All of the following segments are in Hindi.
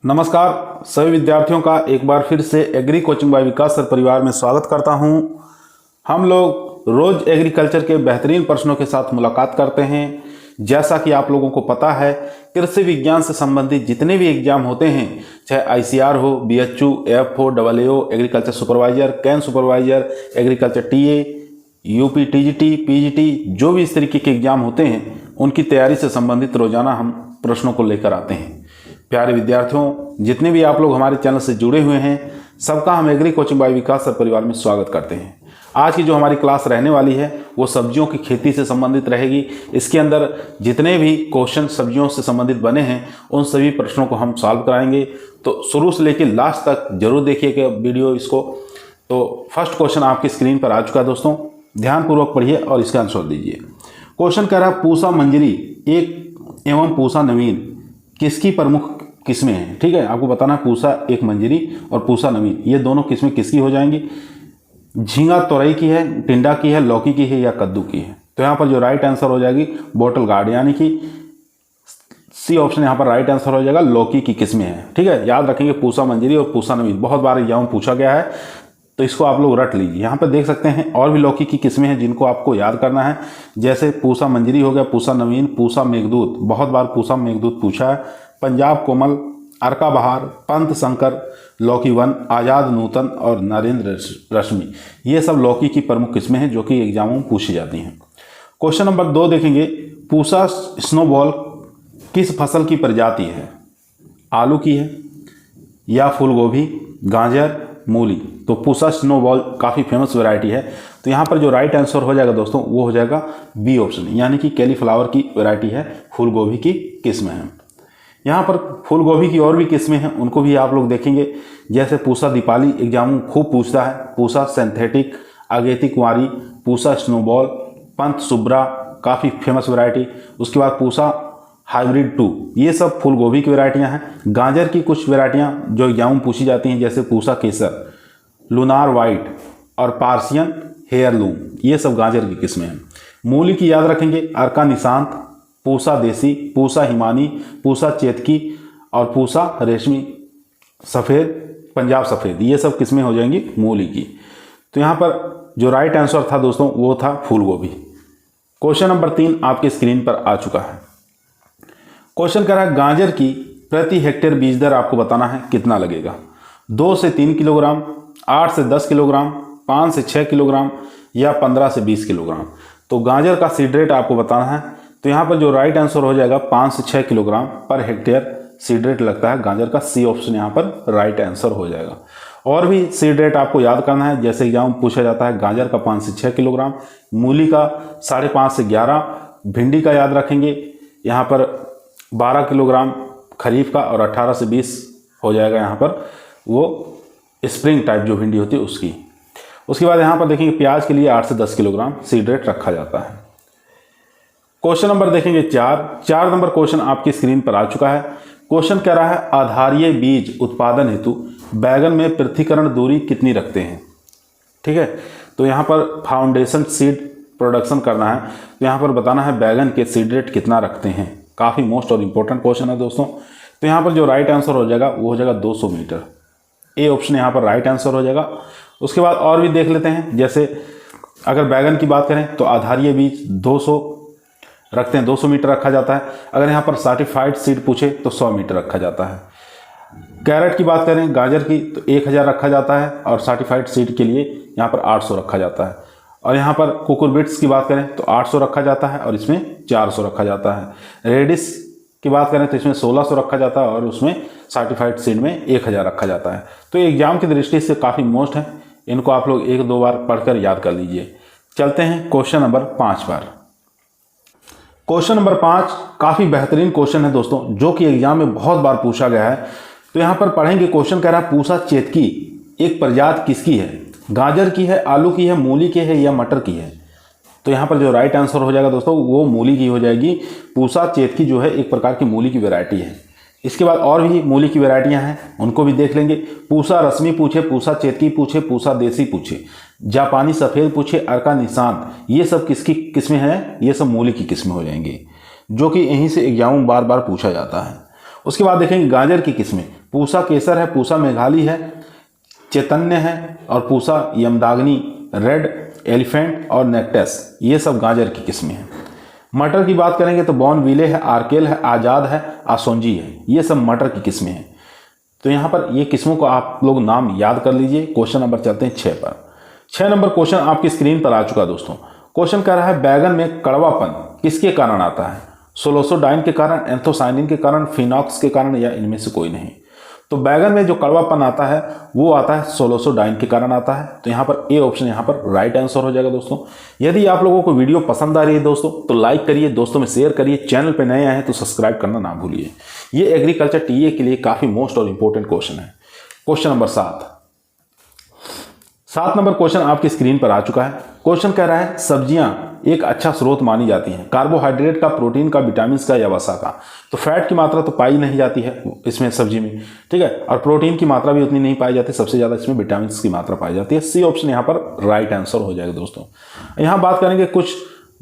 नमस्कार सभी विद्यार्थियों का एक बार फिर से एग्री कोचिंग बाय विकास सर परिवार में स्वागत करता हूं। हम लोग रोज एग्रीकल्चर के बेहतरीन प्रश्नों के साथ मुलाकात करते हैं। जैसा कि आप लोगों को पता है, कृषि विज्ञान से संबंधित जितने भी एग्जाम होते हैं, चाहे आईसीआर हो, BHU, FO, AAO, agriculture supervisor, can supervisor, agriculture TA, UP TGT, PGT, जो भी इस तरीके के एग्जाम होते हैं, उनकी तैयारी से संबंधित रोजाना हम प्रश्नों को लेकर आते हैं। प्यारे विद्यार्थियों, जितने भी आप लोग हमारे चैनल से जुड़े हुए हैं, सबका हम एग्री कोचिंग बाय विकास सर परिवार में स्वागत करते हैं। आज की जो हमारी क्लास रहने वाली है वो सब्जियों की खेती से संबंधित रहेगी। इसके अंदर जितने भी क्वेश्चन सब्जियों से संबंधित बने हैं, उन सभी प्रश्नों को हम सॉल्व कराएंगे। तो शुरू से लेकर लास्ट तक जरूर देखिएगा वीडियो इसको। तो फर्स्ट क्वेश्चन आपकी स्क्रीन पर आ चुका है दोस्तों, ध्यानपूर्वक पढ़िए और इसका आंसर दीजिए। क्वेश्चन कह रहा है पूसा मंजरी एक एवं पूसा नवीन किसकी प्रमुख किस्में हैं। ठीक है, आपको बताना है पूसा एक मंजरी और पूसा नवीन ये दोनों किस्में किसकी हो जाएंगी। झींगा तोरई की है, टिंडा की है, लौकी की है या कद्दू की है। तो यहाँ पर जो राइट आंसर हो जाएगी बोटल गार्ड, यानी कि सी ऑप्शन यहाँ पर राइट आंसर हो जाएगा, लौकी की किस्में हैं। ठीक है, याद रखेंगे पूसा मंजरी और पूसा नवीन बहुत बार एग्जाम पूछा गया है, तो इसको आप लोग रट लीजिए। यहाँ पर देख सकते हैं और भी लौकी की किस्में हैं जिनको आपको याद करना है, जैसे पूसा मंजरी हो गया, पूसा नवीन, पूसा मेघदूत, बहुत बार पूसा मेघदूत पूछा है, पंजाब कोमल, अर्का बहार, पंत शंकर, लौकी वन, आज़ाद नूतन और नरेंद्र रश्मि, ये सब लौकी की प्रमुख किस्में हैं जो कि एग्जामों में पूछी जाती हैं। क्वेश्चन नंबर 2 देखेंगे, पूसा स्नोबॉल किस फसल की प्रजाति है। आलू की है या फूलगोभी, गाजर, मूली। तो पूसा स्नोबॉल काफ़ी फेमस वैरायटी है। तो यहाँ पर जो राइट आंसर हो जाएगा दोस्तों वो हो जाएगा बी ऑप्शन, यानी कि कैलीफ्लावर की वैरायटी है, फूलगोभी की किस्में हैं। यहाँ पर फूलगोभी की और भी किस्में हैं, उनको भी आप लोग देखेंगे, जैसे पूसा दीपाली एग्जाम में खूब पूछता है, पूसा सिंथेटिक, अगेती कुंवारी, पूसा स्नोबॉल, पंत सुब्रा काफ़ी फेमस वैरायटी, उसके बाद पूसा हाइब्रिड 2, ये सब फूलगोभी की वैरायटियाँ हैं। गाजर की कुछ वैरायटियाँ जो एग्जाम में पूछी जाती हैं, जैसे पूसा केसर, लूनार वाइट और पार्सियन हेयरलूम, ये सब गाजर की किस्में हैं। मूली की याद रखेंगे, अर्का निशांत, पूसा देसी, पूसा हिमानी, पूसा चेतकी और पूसा रेशमी सफ़ेद, पंजाब सफ़ेद, ये सब किस्में हो जाएंगी मूली की। तो यहाँ पर जो राइट आंसर था दोस्तों वो था फूलगोभी। क्वेश्चन नंबर 3 आपकी स्क्रीन पर आ चुका है। क्वेश्चन कह रहा है गाजर की प्रति हेक्टेयर बीज दर आपको बताना है कितना लगेगा। 2 से 3 किलोग्राम, 8 से 10 किलोग्राम, 5 से 6 किलोग्राम या 15 से 20 किलोग्राम। तो गाजर का सीड रेट आपको बताना है। तो यहाँ पर जो राइट आंसर हो जाएगा 5 से 6 kilogram per hectare seed rate लगता है गाजर का, सी ऑप्शन यहाँ पर राइट आंसर हो जाएगा। और भी सीड रेट आपको याद करना है, जैसे एग्जाम पूछा जाता है गाजर का 5 से 6 किलोग्राम, मूली का 5.5 से 11, भिंडी का याद रखेंगे यहाँ पर 12 किलोग्राम खरीफ का और 18 से 20 हो जाएगा यहाँ पर वो स्प्रिंग टाइप जो भिंडी होती है उसकी। उसके बाद यहाँ पर देखेंगे प्याज के लिए 8 से 10 किलोग्राम सीड रेट रखा जाता है। क्वेश्चन नंबर देखेंगे 4 नंबर क्वेश्चन आपकी स्क्रीन पर आ चुका है। क्वेश्चन कह रहा है आधारीय बीज उत्पादन हेतु बैगन में पृथक्करण दूरी कितनी रखते हैं। ठीक है, तो यहाँ पर फाउंडेशन सीड प्रोडक्शन करना है, तो यहाँ पर बताना है बैगन के सीड रेट कितना रखते हैं। काफ़ी मोस्ट और इम्पोर्टेंट क्वेश्चन है दोस्तों। तो यहाँ पर जो राइट आंसर हो जाएगा वो हो जाएगा 200 मीटर, ए ऑप्शन यहाँ पर राइट आंसर हो जाएगा। उसके बाद और भी देख लेते हैं, जैसे अगर बैगन की बात करें तो आधारीय बीज 200 रखते हैं, 200 मीटर रखा जाता है। अगर यहाँ पर सर्टिफाइड सीड पूछे तो 100 मीटर रखा जाता है। कैरेट की बात करें गाजर की तो 1000 रखा जाता है और सर्टिफाइड सीड के लिए यहाँ पर 800 रखा जाता है। और यहाँ पर कुकुरबिट्स की बात करें तो 800 रखा जाता है और इसमें 400 रखा जाता है। रेडिस की बात करें तो इसमें 1600 रखा जाता है और उसमें सर्टिफाइड सीड में 1000 रखा जाता है। तो एग्जाम की दृष्टि से काफ़ी मोस्ट है, इनको आप लोग 1-2 बार पढ़कर याद कर लीजिए। चलते हैं क्वेश्चन नंबर 5 पर। क्वेश्चन नंबर 5 काफ़ी बेहतरीन क्वेश्चन है दोस्तों, जो कि एग्जाम में बहुत बार पूछा गया है। तो यहाँ पर पढ़ेंगे, क्वेश्चन कह रहा है पूसा चेतकी एक प्रजाति किसकी है। गाजर की है, आलू की है, मूली की है या मटर की है। तो यहाँ पर जो राइट आंसर हो जाएगा दोस्तों वो मूली की हो जाएगी। पूसा चेतकी जो है एक प्रकार की मूली की वैरायटी है। इसके बाद और भी मूली की वैरायटियाँ हैं, उनको भी देख लेंगे। पूसा रश्मि पूछे, पूसा चेतकी पूछे, पूसा देसी पूछे, जापानी सफ़ेद पूछे, अर्का निशांत, ये सब किसकी किस्में हैं, ये सब मूली की किस्में हो जाएंगी, जो कि यहीं से एग्जाम बार बार पूछा जाता है। उसके बाद देखेंगे गाजर की किस्में, पूसा केसर है, पूसा मेघाली है, चैतन्य है और पूसा यमदाग्नि, रेड एलिफेंट और नेक्टस, ये सब गाजर की किस्में हैं। मटर की बात करेंगे तो बॉर्नविले है, आर्केल है, आज़ाद है, आसोंजी है, ये सब मटर की किस्में हैं। तो यहाँ पर ये किस्मों को आप लोग नाम याद कर लीजिए। क्वेश्चन नंबर चलते हैं 6 पर। 6 नंबर क्वेश्चन आपकी स्क्रीन पर आ चुका दोस्तों। क्वेश्चन कह रहा है बैगन में कड़वापन किसके कारण आता है? सोलोसोडाइन के कारण, एंथोसाइनिन के कारण, फिनॉक्स के कारण या इनमें से कोई नहीं। तो बैगन में जो कड़वापन आता है वो आता है सोलोसोडाइन के कारण आता है। तो यहाँ पर ए ऑप्शन यहाँ पर राइट आंसर हो जाएगा दोस्तों। यदि आप लोगों को वीडियो पसंद आ रही है दोस्तों तो लाइक करिए, दोस्तों में शेयर करिए, चैनल पे नए आए हैं तो सब्सक्राइब करना ना भूलिए। ये एग्रीकल्चर टीए के लिए काफ़ी मोस्ट और इम्पोर्टेंट क्वेश्चन है। क्वेश्चन नंबर 7 नंबर क्वेश्चन आपकी स्क्रीन पर आ चुका है। क्वेश्चन कह रहा है सब्जियां एक अच्छा स्रोत मानी जाती हैं, कार्बोहाइड्रेट का, प्रोटीन का, विटामिन का या वसा का। तो फैट की मात्रा तो पाई नहीं जाती है इसमें सब्जी में, ठीक है, और प्रोटीन की मात्रा भी उतनी नहीं पाई जाती, सबसे ज़्यादा इसमें विटामिन की मात्रा पाई जाती है। सी ऑप्शन यहाँ पर राइट आंसर हो जाएगा दोस्तों। यहाँ बात करेंगे कुछ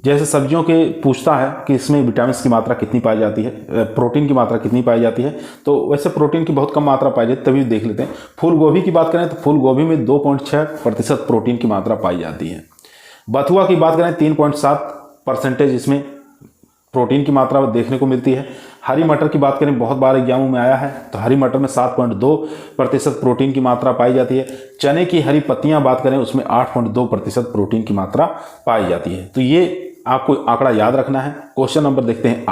जैसे सब्जियों के पूछता है कि इसमें विटामिन की मात्रा कितनी पाई जाती है, प्रोटीन की मात्रा कितनी पाई जाती है, तो वैसे प्रोटीन की बहुत कम मात्रा पाई जाती है, तभी देख लेते हैं। फूल गोभी की बात करें तो फूल गोभी में 2.6% प्रोटीन की मात्रा पाई जाती है। बथुआ की बात करें 3.7% इसमें प्रोटीन की मात्रा देखने को मिलती है। हरी मटर की बात करें, बहुत बार एग्जामों में आया है, तो हरी मटर में 7.2% प्रोटीन की मात्रा पाई जाती है। चने की हरी पत्तियां बात करें उसमें 8.2% प्रोटीन की मात्रा पाई जाती है। तो ये आपको आंकड़ा याद रखना है। क्वेश्चन नंबर देखते हैं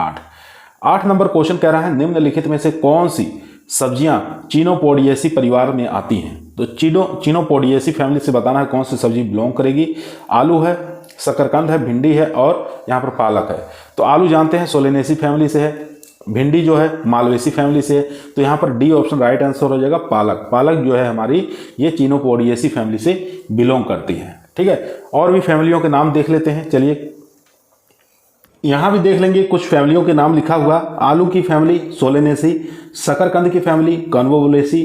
8 नंबर क्वेश्चन कह रहा है निम्नलिखित में से कौन सी सब्जियां चीनोपोडियेसी परिवार में आती हैं? तो चीनोपोडियेसी फैमिली से बताना है कौन सी सब्जी बिलोंग करेगी। आलू है, शकरकंद है, भिंडी है और यहाँ पर पालक है। तो आलू जानते हैं सोलेनेसी फैमिली से है, भिंडी जो है मालवेसी फैमिली से है। तो यहाँ पर डी ऑप्शन राइट आंसर हो जाएगा। पालक जो है हमारी ये चीनोपोडियेसी फैमिली से बिलोंग करती है, ठीक है। और भी फैमिलियों के नाम देख लेते हैं, चलिए यहाँ भी देख लेंगे। कुछ फैमिलियों के नाम लिखा हुआ, आलू की फैमिली सोलेनेसी, शकरकंद की फैमिली कॉन्वोवुलेसी,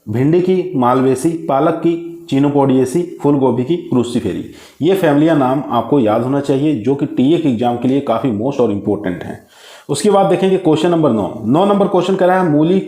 भिंडी की मालवेसी, पालक की चीनोपोडियेसी, फूल गोभी की क्रूसिफेरी। ये फैमिलियां नाम आपको याद होना चाहिए जो कि टीए के एग्जाम के लिए काफ़ी मोस्ट और इम्पोर्टेंट हैं। उसके बाद देखेंगे क्वेश्चन नंबर 9 नंबर क्वेश्चन कह रहा है मूली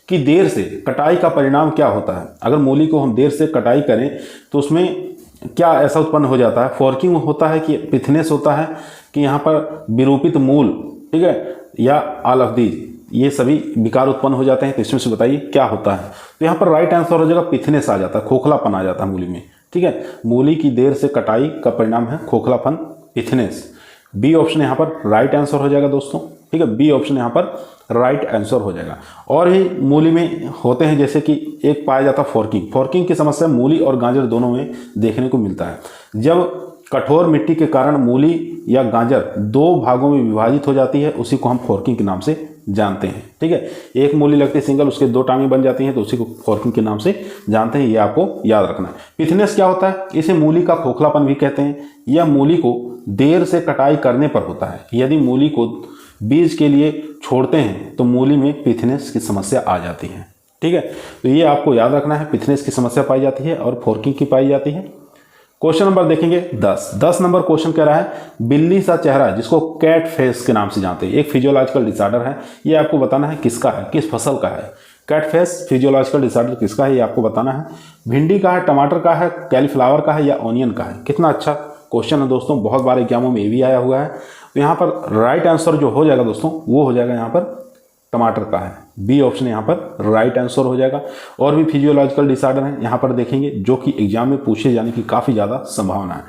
की देर से कटाई का परिणाम क्या होता है? अगर मूली को हम देर से कटाई करें तो उसमें क्या ऐसा उत्पन्न हो जाता है? फॉर्किंग होता है कि पिथनेस होता है कि यहाँ पर विरूपित मूल, ठीक है, या ऑल ऑफ दीज, ये सभी विकार उत्पन्न हो जाते हैं। तो इसमें से बताइए क्या होता है? तो यहाँ पर राइट आंसर हो जाएगा पिथनेस आ जाता है, खोखलापन आ जाता है मूली में, ठीक है। मूली की देर से कटाई का परिणाम है खोखलापन, पिथनेस। बी ऑप्शन यहाँ पर राइट आंसर हो जाएगा दोस्तों, ठीक है। बी ऑप्शन यहाँ पर राइट आंसर हो जाएगा। और भी मूली में होते हैं जैसे कि एक पाया जाता है फॉर्किंग की समस्या मूली और गाजर दोनों में देखने को मिलता है। जब कठोर मिट्टी के कारण मूली या गाजर 2 भागों में विभाजित हो जाती है, उसी को हम फॉर्किंग के नाम से जानते हैं, ठीक है। एक मूली लगती है सिंगल, उसके 2 टांगें बन जाती हैं, तो उसी को फॉर्किंग के नाम से जानते हैं। ये आपको याद रखना है। पिथनेस क्या होता है? इसे मूली का खोखलापन भी कहते हैं। यह मूली को देर से कटाई करने पर होता है। यदि मूली को बीज के लिए छोड़ते हैं तो मूली में पिथनेस की समस्या आ जाती है, ठीक है। तो ये आपको याद रखना है, पिथनेस की समस्या पाई जाती है और फॉर्किंग की पाई जाती है। क्वेश्चन नंबर देखेंगे 10 नंबर क्वेश्चन कह रहा है बिल्ली सा चेहरा, जिसको कैट फेस के नाम से जानते हैं, एक फिजियोलॉजिकल डिसऑर्डर है। ये आपको बताना है किसका है, किस फसल का है। कैट फेस फिजियोलॉजिकल डिसऑर्डर किसका है ये आपको बताना है। भिंडी का है, टमाटर का है, कैलीफ्लावर का है या ऑनियन का है। कितना अच्छा क्वेश्चन है दोस्तों, बहुत बार एग्जामों में ये भी आया हुआ है। तो यहाँ पर राइट आंसर जो हो जाएगा दोस्तों वो हो जाएगा यहाँ पर टमाटर का है। बी ऑप्शन यहाँ पर राइट आंसर हो जाएगा। और भी फिजियोलॉजिकल डिसऑर्डर हैं यहाँ पर देखेंगे जो कि एग्जाम में पूछे जाने की काफ़ी ज़्यादा संभावना है।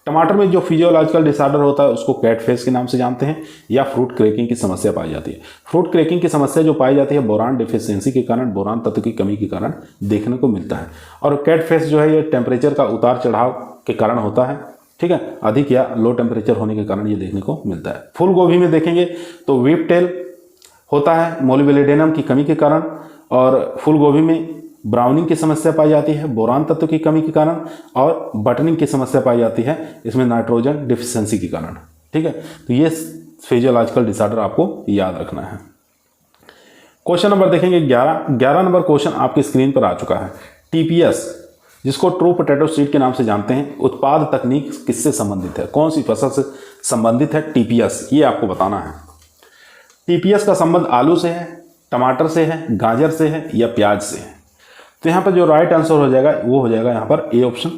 टमाटर में जो फिजियोलॉजिकल डिसऑर्डर होता है उसको कैट फेस के नाम से जानते हैं, या फ्रूट क्रैकिंग की समस्या पाई जाती है। फ्रूट क्रैकिंग की समस्या जो पाई जाती है बोरान डिफिशियंसी के कारण, बोरान तत्व की कमी के कारण देखने को मिलता है। और कैट फेस जो है ये टेम्परेचर का उतार चढ़ाव के कारण होता है, ठीक है, अधिक या लो टेम्परेचर होने के कारण ये देखने को मिलता है। फूल गोभी में देखेंगे तो व्हीप टेल होता है मोलिब्डेनम की कमी के कारण, और फूल गोभी में ब्राउनिंग की समस्या पाई जाती है बोरान तत्व की कमी के कारण, और बटनिंग की समस्या पाई जाती है इसमें नाइट्रोजन डिफिशियंसी के कारण, ठीक है। तो ये फिजियोलॉजिकल डिसऑर्डर आपको याद रखना है। क्वेश्चन नंबर देखेंगे 11 नंबर क्वेश्चन आपकी स्क्रीन पर आ चुका है। टीपीएस, जिसको ट्रू पोटैटो सीड के नाम से जानते हैं, उत्पाद तकनीक किससे संबंधित है, कौन सी फसल से संबंधित है टीपीएस, ये आपको बताना है। टीपीएस का संबंध आलू से है, टमाटर से है, गाजर से है या प्याज से है। तो यहाँ पर जो राइट आंसर हो जाएगा वो हो जाएगा यहाँ पर ए ऑप्शन।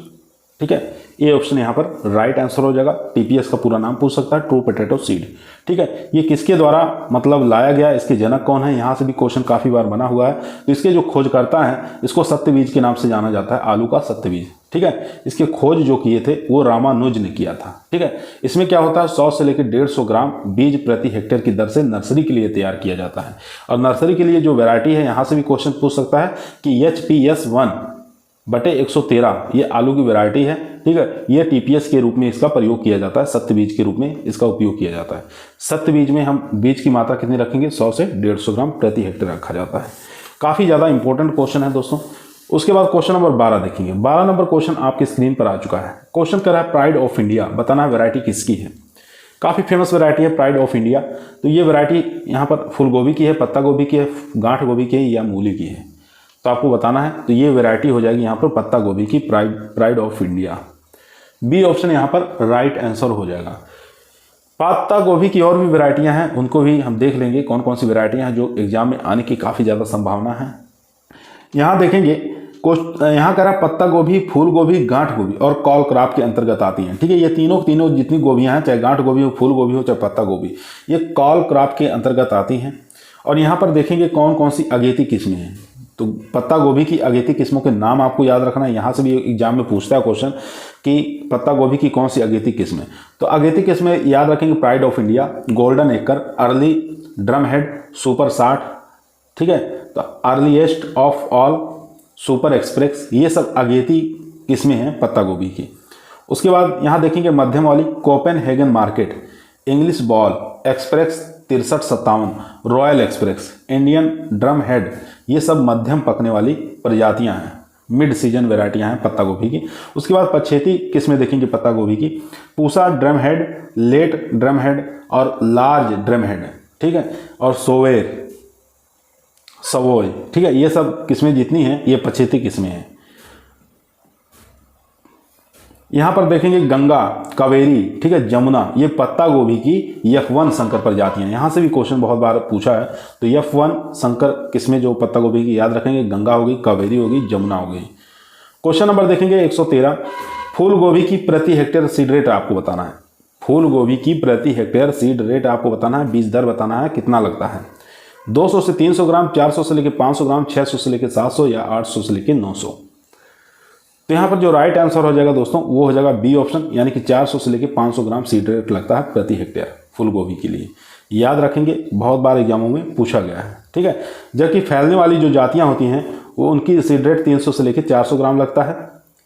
ठीक है, ए ऑप्शन यहाँ पर राइट आंसर हो जाएगा। टीपीएस का पूरा नाम पूछ सकता है, ट्रू पोटैटो सीड। ठीक है, ये किसके द्वारा मतलब लाया गया, इसके जनक कौन है, यहाँ से भी क्वेश्चन काफी बार बना हुआ है। तो इसके जो खोजकर्ता है इसको सत्यबीज के नाम से जाना जाता है, आलू का सत्यबीज। ठीक है, इसके खोज जो किए थे वो रामानुज ने किया था। ठीक है, इसमें क्या होता है 100 से लेकर 150 ग्राम बीज प्रति हेक्टेयर की दर से नर्सरी के लिए तैयार किया जाता है। और नर्सरी के लिए जो वैरायटी है यहाँ से भी क्वेश्चन पूछ सकता है कि HPS 1/113 ये आलू की वैरायटी है। ठीक है, ये टीपीएस के रूप में इसका प्रयोग किया जाता है, सत्य बीज के रूप में इसका उपयोग किया जाता है। सत्य बीज में हम बीज की मात्रा कितनी रखेंगे, 100 से 150 ग्राम प्रति हेक्टेयर रखा जाता है। काफ़ी ज़्यादा इंपॉर्टेंट क्वेश्चन है दोस्तों। उसके बाद क्वेश्चन नंबर 12 देखेंगे। 12 नंबर क्वेश्चन आपकी स्क्रीन पर आ चुका है। क्वेश्चन कर रहा है प्राइड ऑफ इंडिया, बताना है वैरायटी किसकी है। काफ़ी फेमस वैरायटी है प्राइड ऑफ इंडिया। तो ये वैरायटी यहाँ पर फूल गोभी की है, पत्ता गोभी की है, गांठ गोभी की है या मूली की है, तो आपको बताना है। तो ये वैरायटी हो जाएगी यहाँ पर पत्ता गोभी की, pride of India. B option यहाँ पर राइट आंसर हो जाएगा। पत्ता गोभी की और भी वैरायटियाँ हैं, उनको भी हम देख लेंगे कौन कौन सी वैरायटियाँ हैं जो एग्जाम में आने की काफ़ी ज़्यादा संभावना है। यहाँ देखेंगे यहाँ कह रहा है पत्ता गोभी, फूल गोभी, गांठ गोभी और कॉल क्रॉप के अंतर्गत आती हैं। ठीक है, ये तीनों जितनी गोभियाँ हैं, चाहे गांठ गोभी हो, फूल गोभी हो, चाहे पत्ता गोभी, ये कॉल क्रॉप के अंतर्गत आती हैं। और यहाँ पर देखेंगे कौन कौन सी अगेती किस्में हैं। तो पत्ता गोभी की अगेती किस्मों के नाम आपको याद रखना है। यहाँ से भी एग्जाम में पूछता है क्वेश्चन कि पत्ता गोभी की कौन सी अगेती किस्म है। तो अगेती किस्में याद रखेंगे pride of India, golden acre, early, drum head, super 60। ठीक है, तो earliest of all, super express, ये सब अगेती किस्में हैं पत्ता गोभी की। उसके बाद यहाँ देखेंगे मध्यम वाली Copenhagen market, English ball, express 6357, royal express, Indian drum head, ये सब मध्यम पकने वाली प्रजातियां हैं, मिड सीजन वेराइटियां हैं पत्ता गोभी की। उसके बाद पछेती किस्में देखेंगे पत्ता गोभी की, Pusa drum head, late drum head और लार्ज ड्रम हेड। ठीक है, और सोवेर, सवोय। ठीक है, ये सब किस्में जितनी हैं ये पछेती किस्में हैं। यहाँ पर देखेंगे गंगा, कावेरी, ठीक है, जमुना, ये पत्ता गोभी की F1 संकर प्रजातियां। यहाँ से भी क्वेश्चन बहुत बार पूछा है। तो F1 संकर किस्में जो पत्ता गोभी की याद रखेंगे, गंगा होगी, कावेरी होगी, जमुना होगी। क्वेश्चन नंबर देखेंगे 113, फूल गोभी की प्रति हेक्टेयर सीड रेट आपको बताना है। फूल गोभी की प्रति हेक्टेयर सीड रेट आपको बताना है, बीज दर बताना है, कितना लगता है। 200 से 300 ग्राम, 400 से लेकर 500 ग्राम, 600 से लेकर 700 या 800 से लेकर 900। तो यहाँ पर जो राइट आंसर हो जाएगा दोस्तों वो हो जाएगा बी ऑप्शन, यानी कि 400 से लेकर 500 ग्राम सीड रेट लगता है प्रति हेक्टेयर फूल गोभी के लिए। याद रखेंगे, बहुत बार एग्जामों में पूछा गया है। ठीक है, जबकि फैलने वाली जो जातियाँ होती हैं वो उनकी सीड रेट 300 से लेकर 400 ग्राम लगता है।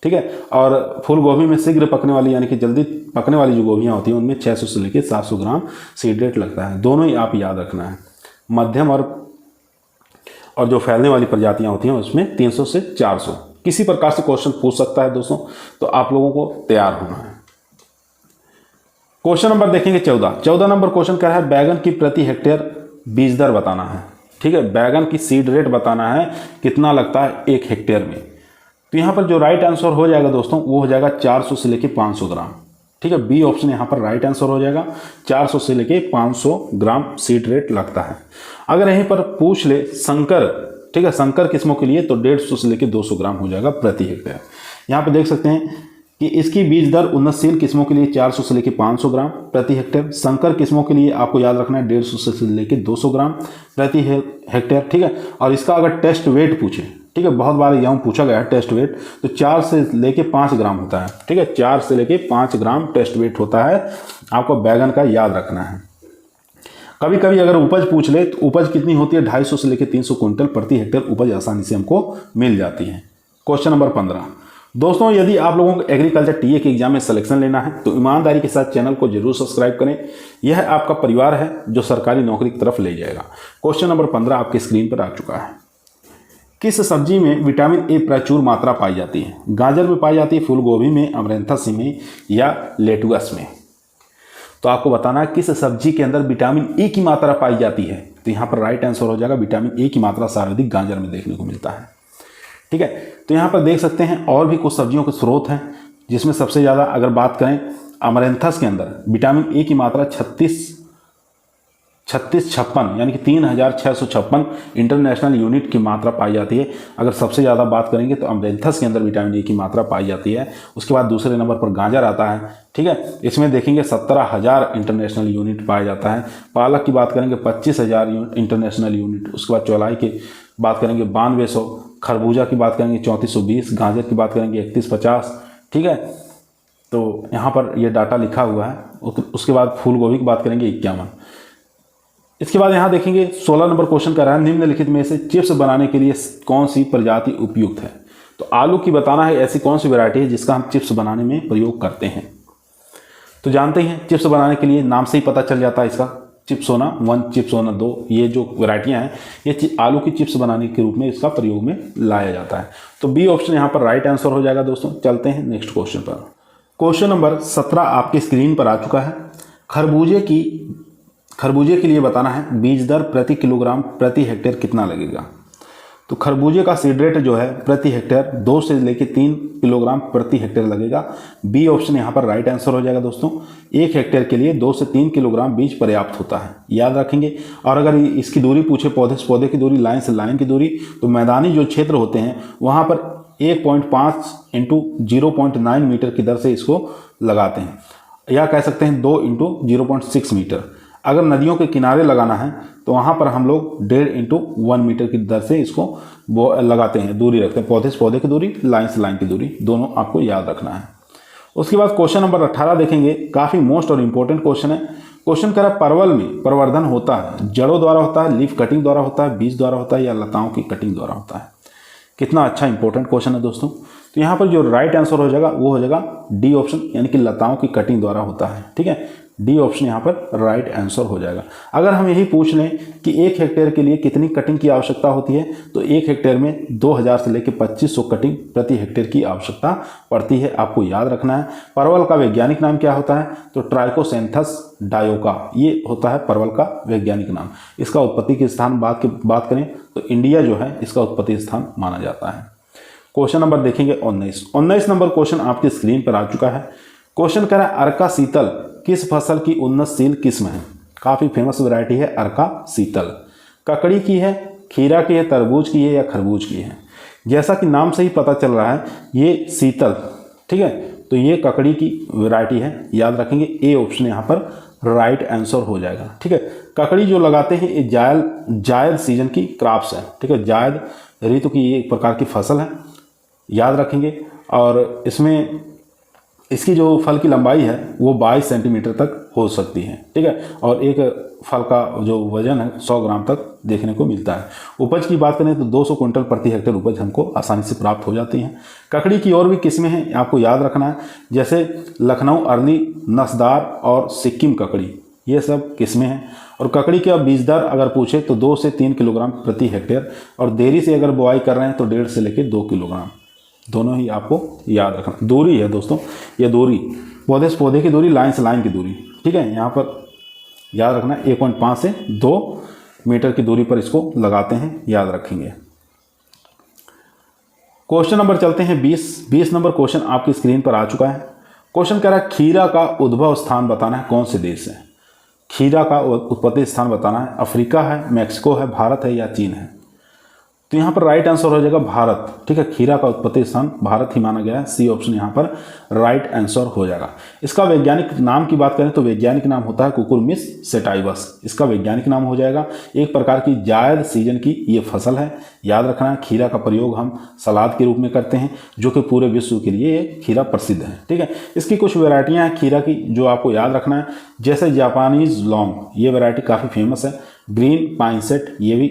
ठीक है, और फूल गोभी में शीघ्र पकने वाली यानी कि जल्दी पकने वाली जो गोभियाँ होती हैं उनमें 600 से लेकर 700 ग्राम सीड रेट लगता है। दोनों ही आप याद रखना है। मध्यम और जो फैलने वाली प्रजातियाँ होती हैं उसमें 300 से 400। किसी प्रकार से क्वेश्चन पूछ सकता है दोस्तों, तो आप लोगों को तैयार होना है। क्वेश्चन नंबर देखेंगे 14 नंबर क्वेश्चन क्या है, बैगन की प्रति हेक्टेयर बीज दर बताना है। ठीक है, बैगन की सीड रेट बताना है, कितना लगता है 1 हेक्टेयर में। तो यहाँ पर जो राइट आंसर हो जाएगा दोस्तों वो हो जाएगा 400 से लेके 500 ग्राम। ठीक है, बी ऑप्शन यहाँ पर राइट आंसर हो जाएगा, 400 से लेके 500 ग्राम सीड रेट लगता है। अगर यहीं पर पूछ ले संकर, ठीक है, संकर किस्मों के लिए तो 150 से लेकर 200 ग्राम हो जाएगा प्रति हेक्टेयर। यहाँ पे देख सकते हैं कि इसकी बीज दर उन्नतशील किस्मों के लिए 400 से लेकर 500 ग्राम प्रति हेक्टेयर। संकर किस्मों के लिए आपको याद रखना है 150 से लेकर 200 ग्राम प्रति हेक्टेयर। ठीक है, और इसका अगर टेस्ट वेट पूछे, ठीक है, बहुत बार यहाँ पूछा गया है टेस्ट वेट, तो 4 से लेके 5 ग्राम होता है। ठीक है, 4 से लेके 5 ग्राम टेस्ट वेट होता है, आपको बैगन का याद रखना है। कभी कभी अगर उपज पूछ ले तो उपज कितनी होती है, 250 से लेकर 300 क्विंटल प्रति हेक्टेयर उपज आसानी से हमको मिल जाती है। क्वेश्चन नंबर 15 दोस्तों, यदि आप लोगों को एग्रीकल्चर टीए के एग्जाम में सिलेक्शन लेना है तो ईमानदारी के साथ चैनल को जरूर सब्सक्राइब करें। यह आपका परिवार है जो सरकारी नौकरी की तरफ ले जाएगा। क्वेश्चन नंबर 15 आपकी स्क्रीन पर आ चुका है। किस सब्जी में विटामिन ए प्रचुर मात्रा पाई जाती है। गाजर में पाई जाती है, फूल गोभी में, अमरैंथस में या लेटुस में। तो आपको बताना है किस सब्जी के अंदर विटामिन ए की मात्रा पाई जाती है। तो यहाँ पर राइट आंसर हो जाएगा विटामिन ए की मात्रा सर्वाधिक गाजर में देखने को मिलता है। ठीक है, तो यहाँ पर देख सकते हैं और भी कुछ सब्जियों के स्रोत हैं जिसमें सबसे ज़्यादा अगर बात करें अमरैंथस के अंदर विटामिन ए की मात्रा 36 3656 यानी कि 3656 इंटरनेशनल यूनिट की मात्रा पाई जाती है। अगर सबसे ज़्यादा बात करेंगे तो अमरेंथस के अंदर विटामिन ए की मात्रा पाई जाती है। उसके बाद दूसरे नंबर पर गाजर आता है, ठीक है, इसमें देखेंगे 17,000 इंटरनेशनल यूनिट पाया जाता है। पालक की बात करेंगे 25,000 इंटरनेशनल यूनिट। उसके बाद चौलाई की बात करेंगे 9200, खरबूजा की बात करेंगे 3420, गाजर की बात करेंगे 3150, ठीक है। तो यहाँ पर ये डाटा लिखा हुआ है। उसके बाद फूल गोभी की बात करेंगे 51। इसके बाद यहाँ देखेंगे 16 नंबर क्वेश्चन कर रहा है, निम्नलिखित में से चिप्स बनाने के लिए कौन सी प्रजाति उपयुक्त है। तो आलू की बताना है ऐसी कौन सी वैरायटी है जिसका हम चिप्स बनाने में प्रयोग करते हैं। तो जानते हैं चिप्स बनाने के लिए नाम से ही पता चल जाता है इसका, चिप्सोना 1, चिप्सोना 2, ये जो वैरायटियाँ हैं ये आलू की चिप्स बनाने के रूप में इसका प्रयोग में लाया जाता है। तो बी ऑप्शन यहाँ पर राइट आंसर हो जाएगा दोस्तों। चलते हैं नेक्स्ट क्वेश्चन पर। क्वेश्चन नंबर 17 आपकी स्क्रीन पर आ चुका है। खरबूजे के लिए बताना है बीज दर प्रति किलोग्राम प्रति हेक्टेयर कितना लगेगा। तो खरबूजे का सीड रेट जो है प्रति हेक्टेयर 2 से लेकर 3 किलोग्राम प्रति हेक्टेयर लगेगा। बी ऑप्शन यहाँ पर राइट आंसर हो जाएगा दोस्तों। 1 हेक्टेयर के लिए 2 से 3 किलोग्राम बीज पर्याप्त होता है, याद रखेंगे। और अगर इसकी दूरी पूछे, पौधे से पौधे की दूरी, लाइन से लाइन की दूरी, तो मैदानी जो क्षेत्र होते हैं वहाँ पर 1.5 इंटू 0.9 मीटर की दर से इसको लगाते हैं, या कह सकते हैं 2 इंटू 0.6 मीटर। अगर नदियों के किनारे लगाना है तो वहाँ पर हम लोग 1.5 इंटू 1 मीटर की दर से इसको लगाते हैं, दूरी रखते हैं, पौधे से पौधे की दूरी, लाइन से लाइन की दूरी, दोनों आपको याद रखना है। उसके बाद क्वेश्चन नंबर 18 देखेंगे, काफ़ी मोस्ट और इम्पोर्टेंट क्वेश्चन है। क्वेश्चन कह रहा है परवल में प्रवर्धन होता है जड़ों द्वारा होता है, लीफ कटिंग द्वारा होता है, बीज द्वारा होता है, या लताओं की कटिंग द्वारा होता है। कितना अच्छा इंपॉर्टेंट क्वेश्चन है दोस्तों। तो यहाँ पर जो राइट आंसर हो जाएगा वो हो जाएगा डी ऑप्शन, यानी कि लताओं की कटिंग द्वारा होता है, ठीक है। डी ऑप्शन यहाँ पर राइट आंसर हो जाएगा। अगर हम यही पूछ लें कि 1 हेक्टेयर के लिए कितनी कटिंग की आवश्यकता होती है, तो 1 हेक्टेयर में 2000 से लेकर 2500 कटिंग प्रति हेक्टेयर की आवश्यकता पड़ती है। आपको याद रखना है। परवल का वैज्ञानिक नाम क्या होता है, तो ट्राइकोसेंथस डायोका, ये होता है परवल का वैज्ञानिक नाम। इसका उत्पत्ति के स्थान बात करें तो इंडिया जो है इसका उत्पत्ति स्थान माना जाता है। क्वेश्चन नंबर देखेंगे 19 नंबर क्वेश्चन आपकी स्क्रीन पर आ चुका है। क्वेश्चन कह रहा है अर्का शीतल किस फसल की उन्नतशील किस्म है। काफ़ी फेमस वैरायटी है अर्का शीतल। ककड़ी की है, खीरा की है, तरबूज की है, या खरबूज की है। जैसा कि नाम से ही पता चल रहा है ये शीतल, ठीक है, तो ये ककड़ी की वैरायटी है, याद रखेंगे। ए ऑप्शन यहाँ पर राइट आंसर हो जाएगा, ठीक है। ककड़ी जो लगाते हैं ये जायद सीजन की क्रॉप्स है, ठीक है, जायद ऋतु की ये एक प्रकार की फसल है, याद रखेंगे। और इसमें इसकी जो फल की लंबाई है वो 22 सेंटीमीटर तक हो सकती है, ठीक है। और एक फल का जो वजन है 100 ग्राम तक देखने को मिलता है। उपज की बात करें तो 200 क्विंटल प्रति हेक्टेयर उपज हमको आसानी से प्राप्त हो जाती हैं। ककड़ी की और भी किस्में हैं, आपको याद रखना है, जैसे लखनऊ अरनी, नसदार और सिक्किम ककड़ी, ये सब किस्में हैं। और ककड़ी का बीज दर अगर पूछे तो 2 से 3 किलोग्राम प्रति हेक्टेयर, और देरी से अगर बुआई कर रहे हैं तो 1.5 से लेकर 2 किलोग्राम, दोनों ही आपको याद रखना। दूरी है दोस्तों, ये दूरी पौधे से पौधे की दूरी, लाइन से लाइन की दूरी, ठीक है, यहाँ पर याद रखना 1.5 से 2 मीटर की दूरी पर इसको लगाते हैं, याद रखेंगे। क्वेश्चन नंबर चलते हैं 20 नंबर क्वेश्चन आपकी स्क्रीन पर आ चुका है। क्वेश्चन कह रहा है खीरा का उद्भव स्थान बताना है कौन से देश है। खीरा का उत्पत्ति स्थान बताना है, अफ्रीका है, मैक्सिको है, भारत है, या चीन है। तो यहाँ पर राइट आंसर हो जाएगा भारत, ठीक है। खीरा का उत्पत्ति स्थान भारत ही माना गया है। सी ऑप्शन यहाँ पर राइट आंसर हो जाएगा। इसका वैज्ञानिक नाम की बात करें तो वैज्ञानिक नाम होता है कुकुरबिटेस सैटिवस, इसका वैज्ञानिक नाम हो जाएगा। एक प्रकार की जायद सीजन की ये फसल है, याद रखना है। खीरा का प्रयोग हम सलाद के रूप में करते हैं, जो कि पूरे विश्व के लिए खीरा प्रसिद्ध है, ठीक है। इसकी कुछ वैरायटियाँ हैं खीरा की जो आपको याद रखना है, जैसे जापानीज लौंग, ये वैरायटी काफ़ी फेमस है। ग्रीन पाइनसेट, ये भी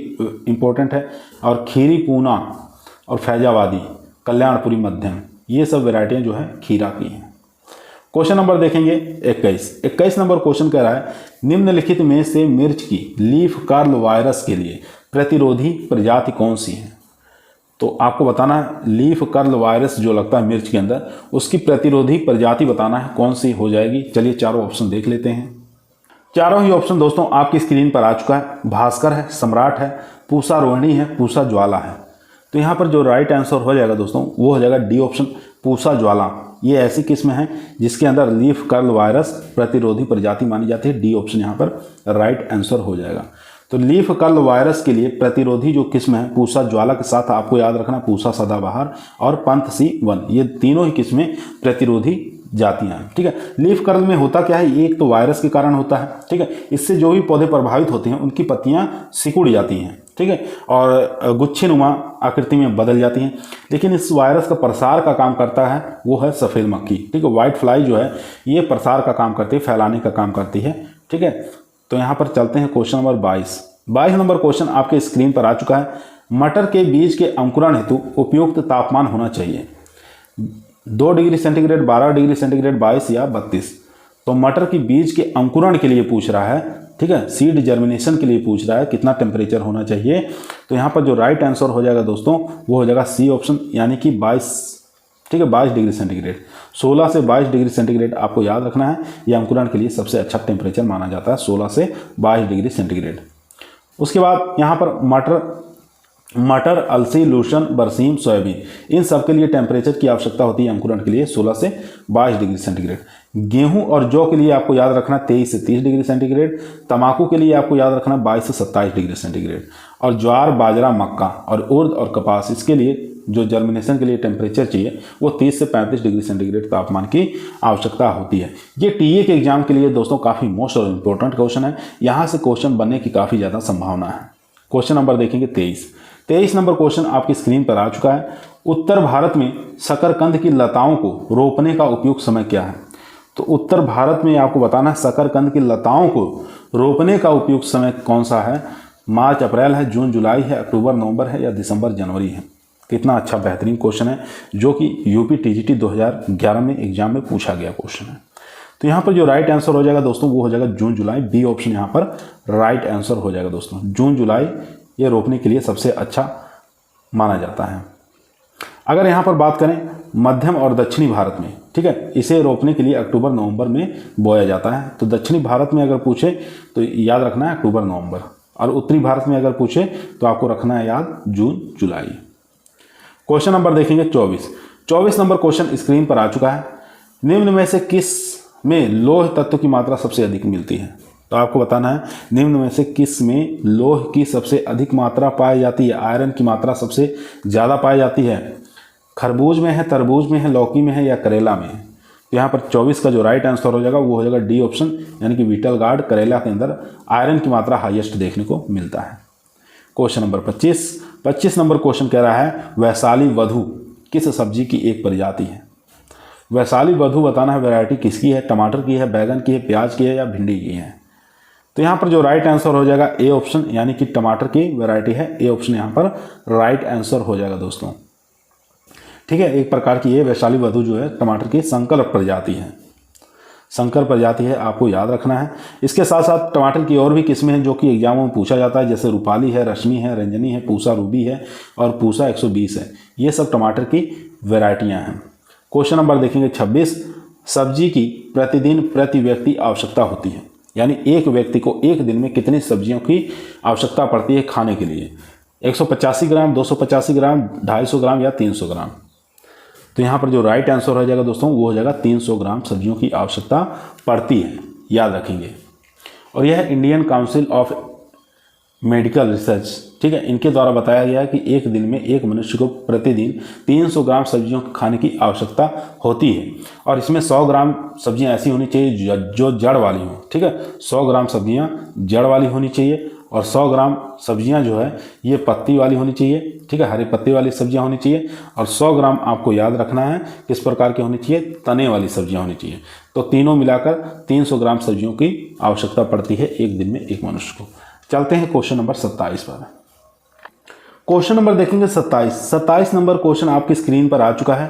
इम्पोर्टेंट है। और खीरी पूना और फैजाबादी, कल्याणपुरी मध्यम, ये सब वैरायटियाँ जो है खीरा की हैं। क्वेश्चन नंबर देखेंगे 21 नंबर क्वेश्चन कह रहा है निम्नलिखित में से मिर्च की लीफ कर्ल वायरस के लिए प्रतिरोधी प्रजाति कौन सी है। तो आपको बताना है लीफ कर्ल वायरस जो लगता है मिर्च के अंदर, उसकी प्रतिरोधी प्रजाति बताना है कौन सी हो जाएगी। चलिए चारों ऑप्शन देख लेते हैं। चारों ही ऑप्शन दोस्तों आपकी स्क्रीन पर आ चुका है। भास्कर है, सम्राट है, पूसा रोहिणी है, पूसा ज्वाला है। तो यहाँ पर जो राइट आंसर हो जाएगा दोस्तों वो हो जाएगा डी ऑप्शन, पूसा ज्वाला, ये ऐसी किस्म है जिसके अंदर लीफ कर्ल वायरस प्रतिरोधी प्रजाति मानी जाती है। डी ऑप्शन यहाँ पर राइट आंसर हो जाएगा। तो लीफ कर्ल वायरस के लिए प्रतिरोधी जो किस्म है पूसा ज्वाला के साथ आपको याद रखना पूसा सदाबहार और पंथ C1, ये तीनों ही किस्में प्रतिरोधी जातियां हैं। ठीक है, लीफ कर्ल में होता क्या है, एक तो वायरस के कारण होता है। ठीक है, इससे जो भी पौधे प्रभावित होते हैं उनकी पत्तियां सिकुड़ जाती हैं। ठीक है, और गुच्छेनुमा आकृति में बदल जाती हैं। लेकिन इस वायरस का प्रसार का काम करता है वो है सफ़ेद मक्खी। ठीक है, व्हाइट फ्लाई जो है ये प्रसार का काम करती है, फैलाने का काम करती है। ठीक है, तो यहाँ पर चलते हैं क्वेश्चन नंबर 22 नंबर क्वेश्चन आपके स्क्रीन पर आ चुका है। मटर के बीज के अंकुरण हेतु उपयुक्त तापमान होना चाहिए 2 डिग्री सेंटीग्रेड, 12 डिग्री सेंटीग्रेड, 22 या 32। तो मटर की बीज के अंकुरण के लिए पूछ रहा है। ठीक है, सीड जर्मिनेशन के लिए पूछ रहा है कितना टेम्परेचर होना चाहिए। तो यहाँ पर जो राइट आंसर हो जाएगा दोस्तों वो हो जाएगा सी ऑप्शन, यानी कि 22। ठीक है, 22 डिग्री सेंटीग्रेड, 16 से 22 डिग्री सेंटीग्रेड आपको याद रखना है। यह अंकुरण के लिए सबसे अच्छा टेम्परेचर माना जाता है, 16 से 22 डिग्री सेंटीग्रेड। उसके बाद यहाँ पर मटर, अलसी, लूसन, बरसीम, सोयाबीन, इन सब के लिए टेम्परेचर की आवश्यकता होती है अंकुरण के लिए 16 से 22 डिग्री सेंटीग्रेड। गेहूं और जौ के लिए आपको याद रखना 23 से 30 डिग्री सेंटीग्रेड। तंबाकू के लिए आपको याद रखना 22 से 27 डिग्री सेंटीग्रेड। और ज्वार, बाजरा, मक्का और उर्द और कपास, इसके लिए जो जर्मिनेशन के लिए टेम्परेचर चाहिए वो 30 से 35 डिग्री सेंटीग्रेड तापमान की आवश्यकता होती है। ये टीए के एग्जाम के लिए दोस्तों काफ़ी मोस्ट और इम्पोर्टेंट क्वेश्चन है। यहाँ से क्वेश्चन बनने की काफ़ी ज़्यादा संभावना है। क्वेश्चन नंबर देखेंगे 23 नंबर क्वेश्चन आपकी स्क्रीन पर आ चुका है। उत्तर भारत में शकरकंद की लताओं को रोपने का उपयुक्त समय क्या है? तो उत्तर भारत में आपको बताना है शकरकंद की लताओं को रोपने का उपयुक्त समय कौन सा है। मार्च अप्रैल है, जून जुलाई है, अक्टूबर नवंबर है या दिसंबर जनवरी है। कितना अच्छा बेहतरीन क्वेश्चन है जो कि यूपी टीजीटी 2011 में एग्जाम में पूछा गया क्वेश्चन है। तो यहाँ पर जो राइट आंसर हो जाएगा दोस्तों वो हो जाएगा जून जुलाई। बी ऑप्शन यहाँ पर राइट आंसर हो जाएगा दोस्तों। जून जुलाई ये रोपने के लिए सबसे अच्छा माना जाता है। अगर यहाँ पर बात करें मध्यम और दक्षिणी भारत में, ठीक है, इसे रोपने के लिए अक्टूबर नवंबर में बोया जाता है। तो दक्षिणी भारत में अगर पूछे तो याद रखना है अक्टूबर नवंबर, और उत्तरी भारत में अगर पूछे तो आपको रखना है याद जून जुलाई। क्वेश्चन नंबर देखेंगे 24 नंबर क्वेश्चन स्क्रीन पर आ चुका है। निम्न में से किस में लौह तत्व की मात्रा सबसे अधिक मिलती है? तो आपको बताना है निम्न में से किस में लौह की सबसे अधिक मात्रा पाई जाती है, आयरन की मात्रा सबसे ज़्यादा पाई जाती है। खरबूज में है, तरबूज में है, लौकी में है या करेला में है? तो यहाँ पर 24 का जो राइट आंसर हो जाएगा वो हो जाएगा डी ऑप्शन, यानी कि बीटल गार्ड, करेला के अंदर आयरन की मात्रा हाईएस्ट देखने को मिलता है। क्वेश्चन नंबर 25 नंबर क्वेश्चन कह रहा है वैशाली वधु किस सब्जी की एक प्रजाति है? वैशाली वधु बताना है वैरायटी किसकी है, टमाटर की है, बैगन की है, प्याज की है या भिंडी की है? तो यहाँ पर जो राइट आंसर हो जाएगा ए ऑप्शन, यानी कि टमाटर की वैरायटी है। ए ऑप्शन यहाँ पर राइट आंसर हो जाएगा दोस्तों। ठीक है, एक प्रकार की ये वैशाली वधु जो है टमाटर की संकर प्रजाति है, संकर प्रजाति है, आपको याद रखना है। इसके साथ साथ टमाटर की और भी किस्में हैं जो कि एग्जामों में पूछा जाता है, जैसे रूपाली है, रश्मि है, रंजनी है, पूसा रूबी है और पूसा 120 है। ये सब टमाटर की वैरायटियाँ हैं। क्वेश्चन नंबर देखेंगे 26। सब्जी की प्रतिदिन प्रति व्यक्ति आवश्यकता होती है, यानी एक व्यक्ति को एक दिन में कितनी सब्जियों की आवश्यकता पड़ती है खाने के लिए? 185 ग्राम, 285 ग्राम, 250 ग्राम या 300 ग्राम? तो यहाँ पर जो राइट आंसर हो जाएगा दोस्तों वो हो जाएगा 300 ग्राम सब्जियों की आवश्यकता पड़ती है, याद रखेंगे। और यह Indian council of medical research, ठीक है, इनके द्वारा बताया गया है कि एक दिन में एक मनुष्य को प्रतिदिन 300 ग्राम सब्जियों खाने की आवश्यकता होती है। और इसमें 100 ग्राम सब्जियां ऐसी होनी चाहिए जो जड़ वाली हों। ठीक है, 100 ग्राम सब्जियां जड़ वाली होनी चाहिए और 100 ग्राम सब्जियां जो है ये पत्ती वाली होनी चाहिए। ठीक है, हरी पत्ती वाली सब्जियां होनी चाहिए। और 100 ग्राम आपको याद रखना है किस प्रकार की होनी चाहिए, तने वाली सब्जियां होनी चाहिए। तो तीनों मिलाकर 300 ग्राम सब्जियों की आवश्यकता पड़ती है एक दिन में एक मनुष्य को। चलते हैं क्वेश्चन नंबर 27 पर। क्वेश्चन नंबर देखेंगे 27 नंबर क्वेश्चन आपकी स्क्रीन पर आ चुका है।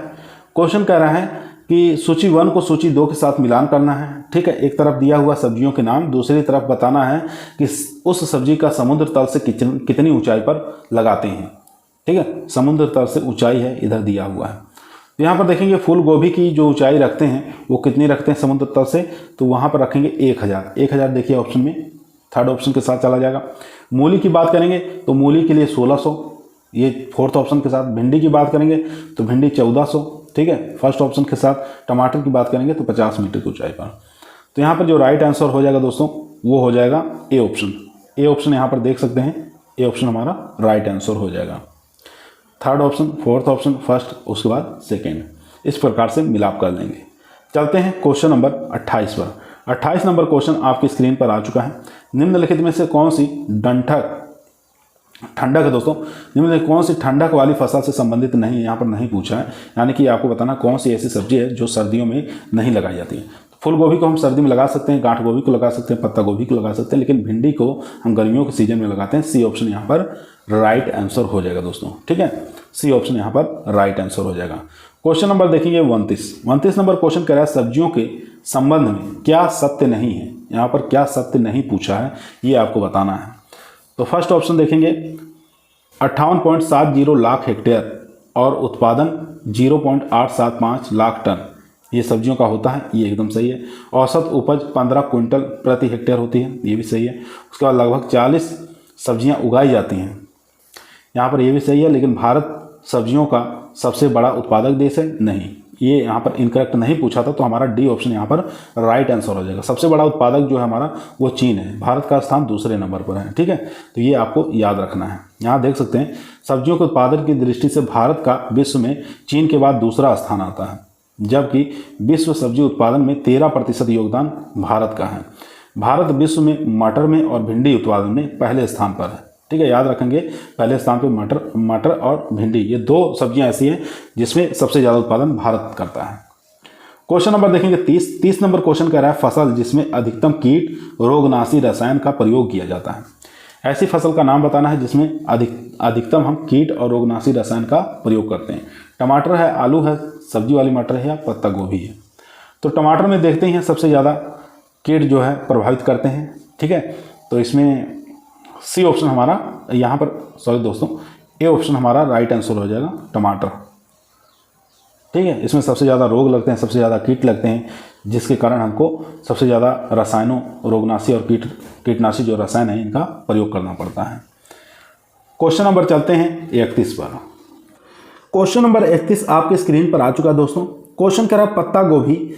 क्वेश्चन कह रहा है कि सूची 1 को सूची 2 के साथ मिलान करना है। ठीक है, एक तरफ दिया हुआ सब्जियों के नाम, दूसरी तरफ बताना है कि उस सब्जी का समुद्र तल से कितनी ऊंचाई पर लगाते हैं। ठीक है, समुद्र तल से ऊंचाई है इधर दिया हुआ है। तो यहाँ पर देखेंगे फूल गोभी की जो ऊंचाई रखते हैं वो कितनी रखते हैं समुद्र तल से, तो वहाँ पर रखेंगे 1000 देखिए ऑप्शन में, थर्ड ऑप्शन के साथ चला जाएगा। मूली की बात करेंगे तो मूली के लिए 1600, ये फोर्थ ऑप्शन के साथ। भिंडी की बात करेंगे तो भिंडी 1400। ठीक ठीक है। फर्स्ट ऑप्शन के साथ टमाटर की बात करेंगे तो 50 मीटर की ऊंचाई पर। तो यहाँ पर जो राइट आंसर हो जाएगा दोस्तों वो हो जाएगा ए ऑप्शन। ए ऑप्शन यहाँ पर देख सकते हैं, ए ऑप्शन हमारा राइट आंसर हो जाएगा। Third option, fourth option, first, उसके बाद सेकेंड, इस प्रकार से मिलाप कर लेंगे। चलते हैं क्वेश्चन नंबर 28 पर। 28 नंबर क्वेश्चन आपकी स्क्रीन पर आ चुका है। निम्नलिखित में से कौन सी ठंडक है दोस्तों, निम्नलिखित कौन सी ठंडक वाली फसल से संबंधित नहीं है, यहाँ पर नहीं पूछा है। यानी कि आपको बताना कौन सी ऐसी सब्जी है जो सर्दियों में नहीं लगाई जाती है। फूल गोभी को हम सर्दी में लगा सकते हैं, गांठ गोभी को लगा सकते हैं, पत्ता गोभी को लगा सकते हैं, लेकिन भिंडी को हम गर्मियों के सीजन में लगाते हैं। सी ऑप्शन यहाँ पर राइट आंसर हो जाएगा दोस्तों, ठीक है। सी ऑप्शन यहाँ पर राइट आंसर हो जाएगा। क्वेश्चन नंबर देखेंगे 29 नंबर क्वेश्चन कह रहा है सब्जियों के संबंध में क्या सत्य नहीं है। यहाँ पर क्या सत्य नहीं पूछा है, ये आपको बताना है। तो फर्स्ट ऑप्शन देखेंगे 58.70 लाख हेक्टेयर और उत्पादन 0.875 लाख टन ये सब्जियों का होता है, ये एकदम सही है। औसत उपज 15 क्विंटल प्रति हेक्टेयर होती है, ये भी सही है। उसके बाद लगभग 40 सब्जियां उगाई जाती हैं, यहाँ पर ये भी सही है। लेकिन भारत सब्जियों का सबसे बड़ा उत्पादक देश है, नहीं, ये यहाँ पर इनकरेक्ट नहीं पूछा था, तो हमारा डी ऑप्शन यहाँ पर राइट आंसर हो जाएगा। सबसे बड़ा उत्पादक जो है हमारा वो चीन है, भारत का स्थान दूसरे नंबर पर है, ठीक है। तो ये आपको याद रखना है। यहाँ देख सकते हैं सब्जियों के उत्पादन की दृष्टि से भारत का विश्व में चीन के बाद दूसरा स्थान आता है, जबकि विश्व सब्जी उत्पादन में 13% योगदान भारत का है। भारत विश्व में मटर में और भिंडी उत्पादन में पहले स्थान पर है, ठीक है, याद रखेंगे। पहले स्थान पे मटर और भिंडी, ये दो सब्जियां ऐसी हैं जिसमें सबसे ज़्यादा उत्पादन भारत करता है। क्वेश्चन नंबर देखेंगे 30 नंबर क्वेश्चन कह रहा है फसल जिसमें अधिकतम कीट रोगनाशी रसायन का प्रयोग किया जाता है। ऐसी फसल का नाम बताना है जिसमें अधिकतम हम कीट और रोगनाशी रसायन का प्रयोग करते हैं। टमाटर है, आलू है, सब्जी वाली मटर है या पत्ता गोभी है। तो टमाटर में देखते ही हैं सबसे ज़्यादा कीट जो है प्रभावित करते हैं, ठीक है। तो इसमें सी ऑप्शन हमारा यहाँ पर, सॉरी दोस्तों, ए ऑप्शन हमारा राइट आंसर हो जाएगा, टमाटर, ठीक है। इसमें सबसे ज़्यादा रोग लगते हैं, सबसे ज़्यादा कीट लगते हैं, जिसके कारण हमको सबसे ज़्यादा रसायनों, रोगनाशी और कीटनाशी जो रसायन है इनका प्रयोग करना पड़ता है। क्वेश्चन नंबर चलते हैं 31 पर। क्वेश्चन नंबर 31 आपके स्क्रीन पर आ चुका है दोस्तों। क्वेश्चन कह रहा है पत्ता गोभी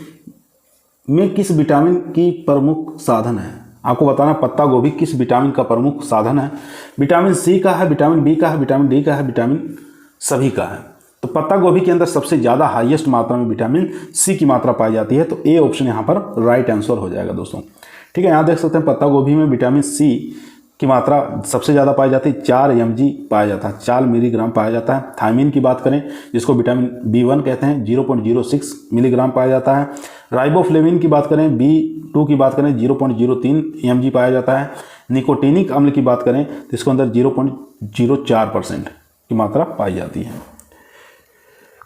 में किस विटामिन की प्रमुख साधन है। आपको बताना पत्ता गोभी किस विटामिन का प्रमुख साधन है। विटामिन सी का है, विटामिन बी का है, विटामिन डी का है, विटामिन सभी का है। तो पत्ता गोभी के अंदर सबसे ज़्यादा हाईएस्ट मात्रा में विटामिन सी की मात्रा पाई जाती है, तो ए ऑप्शन यहाँ पर राइट आंसर हो जाएगा दोस्तों, ठीक है। यहाँ देख सकते हैं पत्ता गोभी में विटामिन सी की मात्रा सबसे ज़्यादा पाई जाती है, 4 mg पाया जाता है, 4 मिलीग्राम पाया जाता है। थायमिन की बात करें जिसको विटामिन B1 कहते हैं, 0.06 मिलीग्राम पाया जाता है। राइबोफ्लेविन की बात करें, B2 की बात करें, 0.03 mg पाया जाता है। निकोटिनिक अम्ल की बात करें तो इसके अंदर 0.04% की मात्रा पाई जाती है।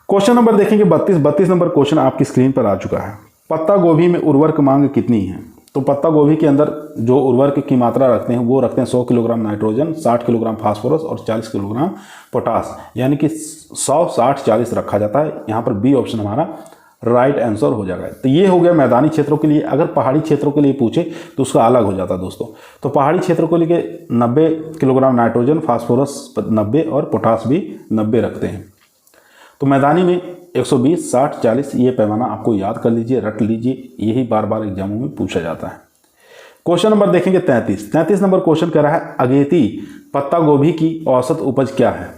क्वेश्चन नंबर देखेंगे 32 नंबर क्वेश्चन आपकी स्क्रीन पर आ चुका है। पत्ता गोभी में उर्वरक मांग कितनी है। तो पत्ता गोभी के अंदर जो उर्वरक की मात्रा रखते हैं वो रखते हैं 100 किलोग्राम नाइट्रोजन, 60 किलोग्राम फास्फोरस और 40 किलोग्राम पोटास, यानी कि 100, 60, 40 रखा जाता है। यहाँ पर बी ऑप्शन हमारा राइट आंसर हो जाएगा। तो ये हो गया मैदानी क्षेत्रों के लिए। अगर पहाड़ी क्षेत्रों के लिए पूछे तो उसका अलग हो जाता है दोस्तों। तो पहाड़ी क्षेत्रों के लिए 90 किलोग्राम नाइट्रोजन, फास्फोरस 90 और पोटास भी 90 रखते हैं। तो मैदानी में 120, 60, 40 ये पैमाना आपको याद कर लीजिए, रट लीजिए, यही बार बार एग्जामों में पूछा जाता है। क्वेश्चन नंबर देखेंगे 33 नंबर क्वेश्चन कह रहा है अगेती पत्ता गोभी की औसत उपज क्या है।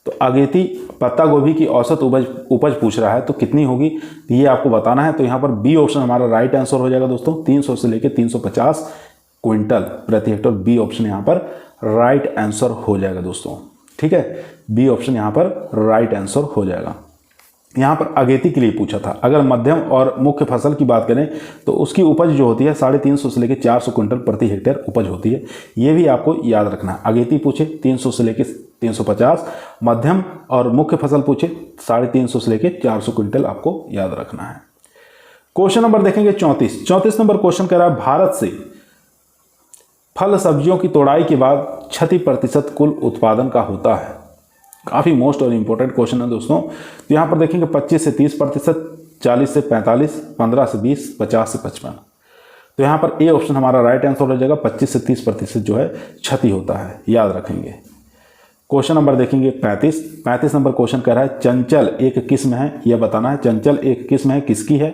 तो अगेती पत्ता गोभी की औसत उपज पूछ रहा है, तो कितनी होगी ये आपको बताना है। तो यहाँ पर बी ऑप्शन हमारा राइट आंसर हो जाएगा दोस्तों, 300 से लेकर 350 क्विंटल प्रति हेक्टेयर। बी ऑप्शन यहाँ पर राइट आंसर हो जाएगा दोस्तों, ठीक है। बी ऑप्शन यहाँ पर राइट आंसर हो जाएगा। यहाँ पर अगेती के लिए पूछा था। अगर मध्यम और मुख्य फसल की बात करें तो उसकी उपज जो होती है 350 से लेकर 400 क्विंटल प्रति हेक्टेयर उपज होती है, ये भी आपको याद रखना है। अगेती पूछे 300 से लेकर 350, मध्यम और मुख्य फसल पूछे 350 से लेकर 400 क्विंटल आपको याद रखना है। क्वेश्चन नंबर देखेंगे 34 नंबर क्वेश्चन कह रहा है भारत से फल सब्जियों की तोड़ाई के बाद 36% कुल उत्पादन का होता है। काफ़ी मोस्ट और इम्पोर्टेंट क्वेश्चन है दोस्तों। तो यहाँ पर देखेंगे 25 से 30%, 40 से 45, 15 से 20, 50 से 55। तो यहाँ पर ए ऑप्शन हमारा राइट आंसर हो जाएगा। 25 से 30% जो है क्षति होता है, याद रखेंगे। क्वेश्चन नंबर देखेंगे 35 नंबर क्वेश्चन कह रहा है चंचल एक किस्म है, यह बताना है चंचल एक किस्म है किसकी है।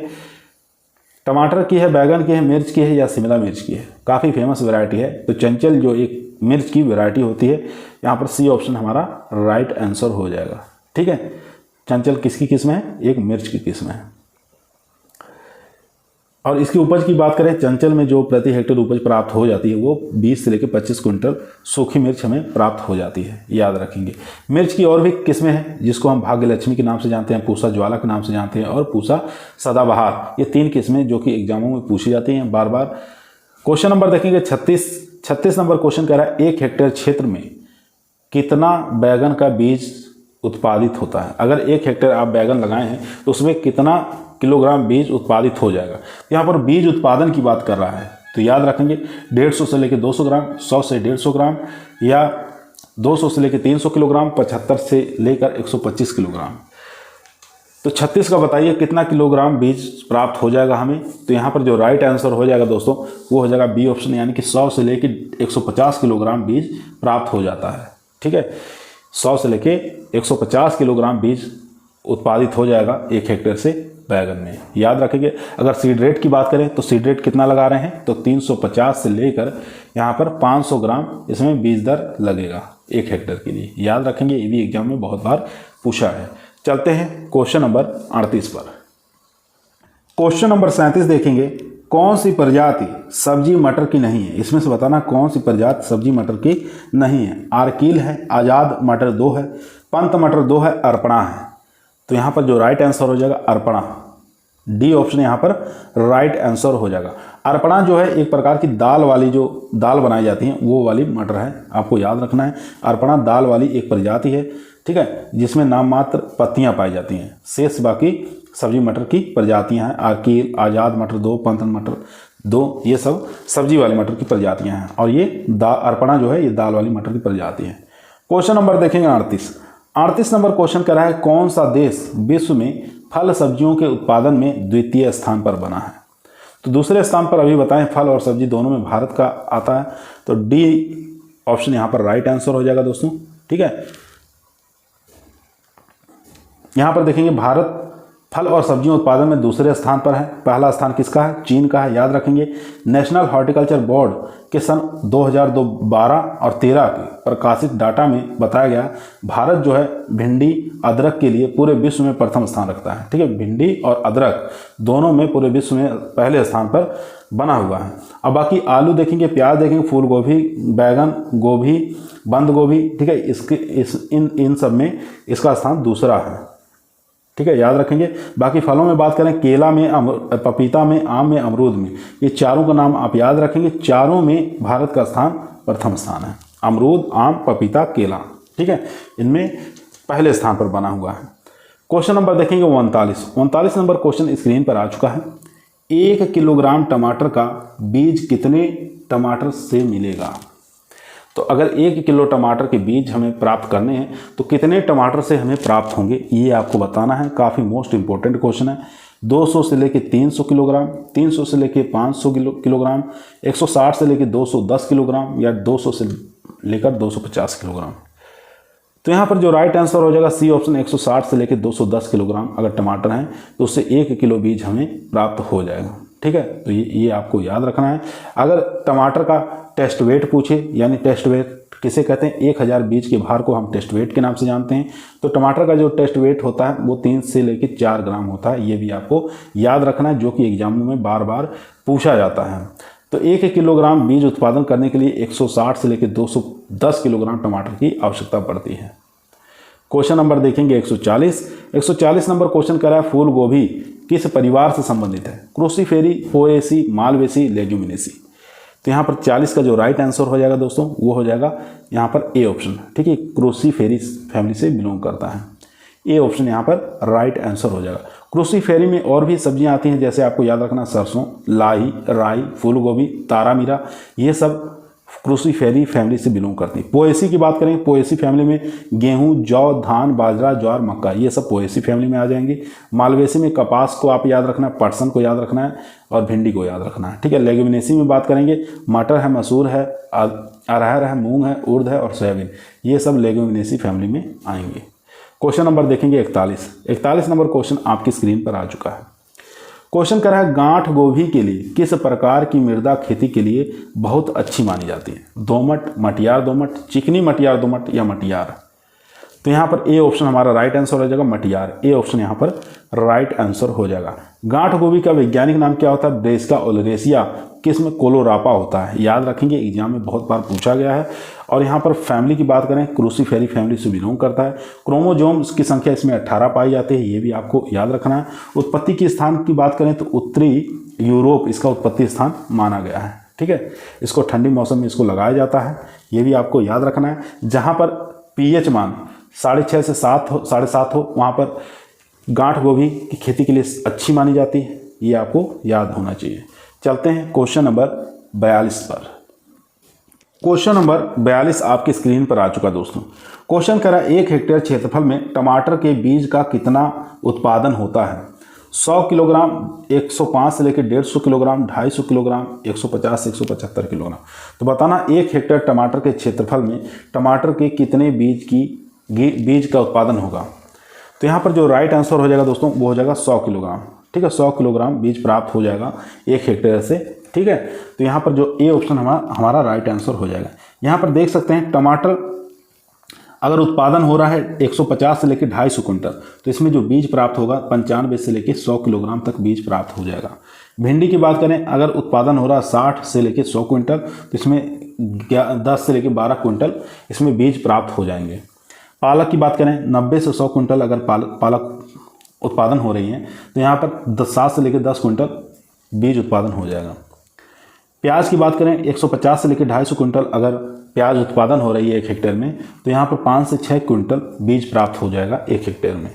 टमाटर की है, बैगन की है, मिर्च की है या शिमला मिर्च की है। काफ़ी फेमस वैरायटी है। तो चंचल जो एक मिर्च की वैरायटी होती है, यहाँ पर सी ऑप्शन हमारा राइट आंसर हो जाएगा। ठीक है, चंचल किसकी किस्म है? एक मिर्च की किस्म है। और इसकी उपज की बात करें, चंचल में जो प्रति हेक्टेयर उपज प्राप्त हो जाती है वो 20 से लेकर 25 क्विंटल सूखी मिर्च हमें प्राप्त हो जाती है, याद रखेंगे। मिर्च की और भी किस्में हैं जिसको हम भाग्य लक्ष्मी के नाम से जानते हैं, पूसा ज्वाला के नाम से जानते हैं और पूसा सदाबहार। ये 3 किस्में जो कि एग्जामों में पूछी जाती हैं बार बार। क्वेश्चन नंबर देखेंगे 36 नंबर क्वेश्चन कह रहा है 1 हेक्टेयर क्षेत्र में कितना बैगन का बीज उत्पादित होता है। अगर 1 हेक्टेयर आप बैगन लगाए हैं तो उसमें कितना किलोग्राम बीज उत्पादित हो जाएगा। यहाँ पर बीज उत्पादन की बात कर रहा है तो याद रखेंगे 150 से लेकर 200 ग्राम, 100 से 150 ग्राम या 200 से लेकर 300 किलोग्राम, 75 से लेकर 125 किलोग्राम। तो 36 का बताइए कितना किलोग्राम बीज प्राप्त हो जाएगा हमें। तो यहाँ पर जो राइट आंसर हो जाएगा दोस्तों वो हो जाएगा बी ऑप्शन, यानी कि 100 से लेकर 150 किलोग्राम बीज प्राप्त हो जाता है। ठीक है, 100 से लेके 150 किलोग्राम बीज उत्पादित हो जाएगा 1 हेक्टेयर से बैगन में, याद रखेंगे। अगर सीड रेट की बात करें तो सीड रेट कितना लगा रहे हैं, तो 350 से लेकर यहाँ पर 500 ग्राम इसमें बीज दर लगेगा 1 हेक्टेयर के लिए, याद रखेंगे। ये भी एग्जाम में बहुत बार पूछा है। चलते हैं क्वेश्चन नंबर 38 पर। क्वेश्चन नंबर 37 देखेंगे, कौन सी प्रजाति सब्जी मटर की नहीं है। इसमें से बताना कौन सी प्रजाति सब्जी मटर की नहीं है। आर्किल है, आज़ाद मटर 2 है, पंत मटर 2 है, अर्पणा है। तो यहाँ पर जो राइट आंसर हो जाएगा अर्पणा, डी ऑप्शन यहाँ पर राइट आंसर हो जाएगा। अर्पणा जो है एक प्रकार की दाल वाली, जो दाल बनाई जाती है वो वाली मटर है, आपको याद रखना है। अर्पणा दाल वाली एक प्रजाति है, ठीक है, जिसमें नाम मात्र पत्तियाँ पाई जाती हैं, शेष बाकी सब्जी मटर की प्रजातियाँ हैं। आर्किल, आज़ाद मटर 2, पंत मटर 2, ये सब सब्जी वाली मटर की प्रजातियाँ हैं और ये अर्पणा जो है ये दाल वाली मटर की प्रजाति है। क्वेश्चन नंबर देखेंगे 38 नंबर क्वेश्चन कह रहा है कौन सा देश विश्व में फल सब्जियों के उत्पादन में द्वितीय स्थान पर बना है। तो दूसरे स्थान पर अभी बताएं, फल और सब्जी दोनों में भारत का आता है। तो डी ऑप्शन यहाँ पर राइट आंसर हो जाएगा दोस्तों। ठीक है, यहाँ पर देखेंगे भारत फल और सब्जियों उत्पादन में दूसरे स्थान पर है। पहला स्थान किसका है? चीन का है, याद रखेंगे। नेशनल हॉर्टिकल्चर बोर्ड के सन 2012 और 13 के प्रकाशित डाटा में बताया गया भारत जो है भिंडी अदरक के लिए पूरे विश्व में प्रथम स्थान रखता है। ठीक है, भिंडी और अदरक दोनों में पूरे विश्व में पहले स्थान पर बना हुआ है। अब बाकी आलू देखेंगे, प्याज देखेंगे, फूल गोभी, बैगन, गोभी, बंद गोभी, ठीक है, इन सब में इसका स्थान दूसरा है। ठीक है, याद रखेंगे। बाकी फलों में बात करें, केला में, पपीता में, आम में, अमरूद में, ये चारों का नाम आप याद रखेंगे। चारों में भारत का स्थान प्रथम स्थान है। अमरूद, आम, पपीता, केला, ठीक है, इनमें पहले स्थान पर बना हुआ है। क्वेश्चन नंबर देखेंगे 39 नंबर क्वेश्चन स्क्रीन पर आ चुका है। 1 किलोग्राम टमाटर का बीज कितने टमाटर से मिलेगा। तो अगर 1 किलो टमाटर के बीज हमें प्राप्त करने हैं तो कितने टमाटर से हमें प्राप्त होंगे, ये आपको बताना है। काफ़ी मोस्ट इंपॉर्टेंट क्वेश्चन है। 200 से लेके 300 किलोग्राम, 300 से लेके 500 किलोग्राम, 160 से लेके 210 किलोग्राम या 200 से लेकर 250 किलोग्राम। तो यहाँ पर जो राइट आंसर हो जाएगा सी ऑप्शन, 160 से लेकर 210 किलोग्राम अगर टमाटर हैं तो उससे 1 किलो बीज हमें प्राप्त हो जाएगा। ठीक है, तो ये आपको याद रखना है। अगर टमाटर का टेस्ट वेट पूछे, यानी टेस्ट वेट किसे कहते हैं, 1000 बीज के भार को हम टेस्ट वेट के नाम से जानते हैं। तो टमाटर का जो टेस्ट वेट होता है वो 3 से लेकर 4 ग्राम होता है। ये भी आपको याद रखना है, जो कि एग्जामों में बार बार पूछा जाता है। तो 1 किलोग्राम बीज उत्पादन करने के लिए 160 से लेकर 210 किलोग्राम टमाटर की आवश्यकता पड़ती है। क्वेश्चन नंबर देखेंगे 140 नंबर क्वेश्चन कर रहा है फूल गोभी किस परिवार से संबंधित है। क्रूसीफेरी, पोएसी, मालवेसी, लेग्यूमिनेसी। तो यहाँ पर 40 का जो राइट आंसर हो जाएगा दोस्तों वो हो जाएगा यहाँ पर ए ऑप्शन। ठीक है, क्रूसीफेरी फैमिली से बिलोंग करता है। ए ऑप्शन यहाँ पर राइट आंसर हो जाएगा। क्रूसीफेरी में और भी सब्जियां आती हैं, जैसे आपको याद रखना सरसों, लाई, राई, फूल गोभी, तारामीरा, ये सब क्रूसीफेरी फैमिली से बिलोंग करती है। पोएसी की बात करें, पोएसी फैमिली में गेहूं, जौ, धान, बाजरा, ज्वार, मक्का, ये सब पोएसी फैमिली में आ जाएंगे। मालवेसी में कपास को आप याद रखना है, पटसन को याद रखना है और भिंडी को याद रखना है। ठीक है, लेग्यूमिनेसी में बात करेंगे, मटर है, मसूर है, अरहर है, मूंग है, उड़द है और सोयाबीन, ये सब लेग्यूमिनेसी फैमिली में आएंगे। क्वेश्चन नंबर देखेंगे 41 नंबर क्वेश्चन आपकी स्क्रीन पर आ चुका है। क्वेश्चन कर रहा है गांठ गोभी के लिए किस प्रकार की मृदा खेती के लिए बहुत अच्छी मानी जाती है? दोमट, मटियार दोमट, चिकनी मटियार दोमट या मटियार? तो यहाँ पर ए ऑप्शन हमारा राइट आंसर हो जाएगा, मटियार। ए ऑप्शन यहाँ पर राइट आंसर हो जाएगा। गांठ गोभी का वैज्ञानिक नाम क्या होता है? ब्रेसिका ओलेरेसिया, किस्म कोलोरापा होता है। याद रखेंगे, एग्जाम में बहुत बार पूछा गया है। और यहाँ पर फैमिली की बात करें, क्रूसीफेरी फैमिली से बिलोंग करता है। क्रोमोजोम्स की संख्या इसमें 18 पाई जाती है, ये भी आपको याद रखना है। उत्पत्ति के स्थान की बात करें तो उत्तरी यूरोप इसका उत्पत्ति स्थान माना गया है। ठीक है, इसको ठंडी मौसम में इसको लगाया जाता है, ये भी आपको याद रखना है। जहाँ पर पीएच मान 6.5 से 7.5 हो वहाँ पर गांठ गोभी की खेती के लिए अच्छी मानी जाती है, ये आपको याद होना चाहिए। चलते हैं क्वेश्चन नंबर 42 पर। क्वेश्चन नंबर 42 आपकी स्क्रीन पर आ चुका दोस्तों। क्वेश्चन करा 1 हेक्टेयर क्षेत्रफल में टमाटर के बीज का कितना उत्पादन होता है? 100 किलोग्राम, 105 से लेकर 150 किलोग्राम, 250 किलोग्राम, 150 से 175 किलोग्राम। तो बताना 1 हेक्टेयर टमाटर के क्षेत्रफल में टमाटर के कितने बीज का उत्पादन होगा? तो यहाँ पर जो राइट आंसर हो जाएगा दोस्तों वो हो जाएगा 100 किलोग्राम। ठीक है, 100 किलोग्राम बीज प्राप्त हो जाएगा 1 हेक्टेयर से। ठीक है, तो यहाँ पर जो ए ऑप्शन हमारा राइट आंसर हो जाएगा। यहाँ पर देख सकते हैं टमाटर अगर उत्पादन हो रहा है 150 से लेकर 250 क्विंटल, तो इसमें जो बीज प्राप्त होगा 95 से लेकर 100 किलोग्राम तक बीज प्राप्त हो जाएगा। भिंडी की बात करें, अगर उत्पादन हो रहा है 60 से लेकर 100 क्विंटल, तो इसमें 10 से लेकर 12 क्विंटल इसमें बीज प्राप्त हो जाएंगे। पालक की बात करें, 90 से 100 क्विंटल अगर पालक उत्पादन हो रही है तो यहाँ पर 7 से लेकर 10 क्विंटल बीज उत्पादन हो जाएगा। प्याज की बात करें, 150 से लेकर 250 क्विंटल अगर प्याज उत्पादन हो रही है 1 हेक्टेयर में, तो यहाँ पर 5 से 6 क्विंटल बीज प्राप्त हो जाएगा 1 हेक्टेयर में।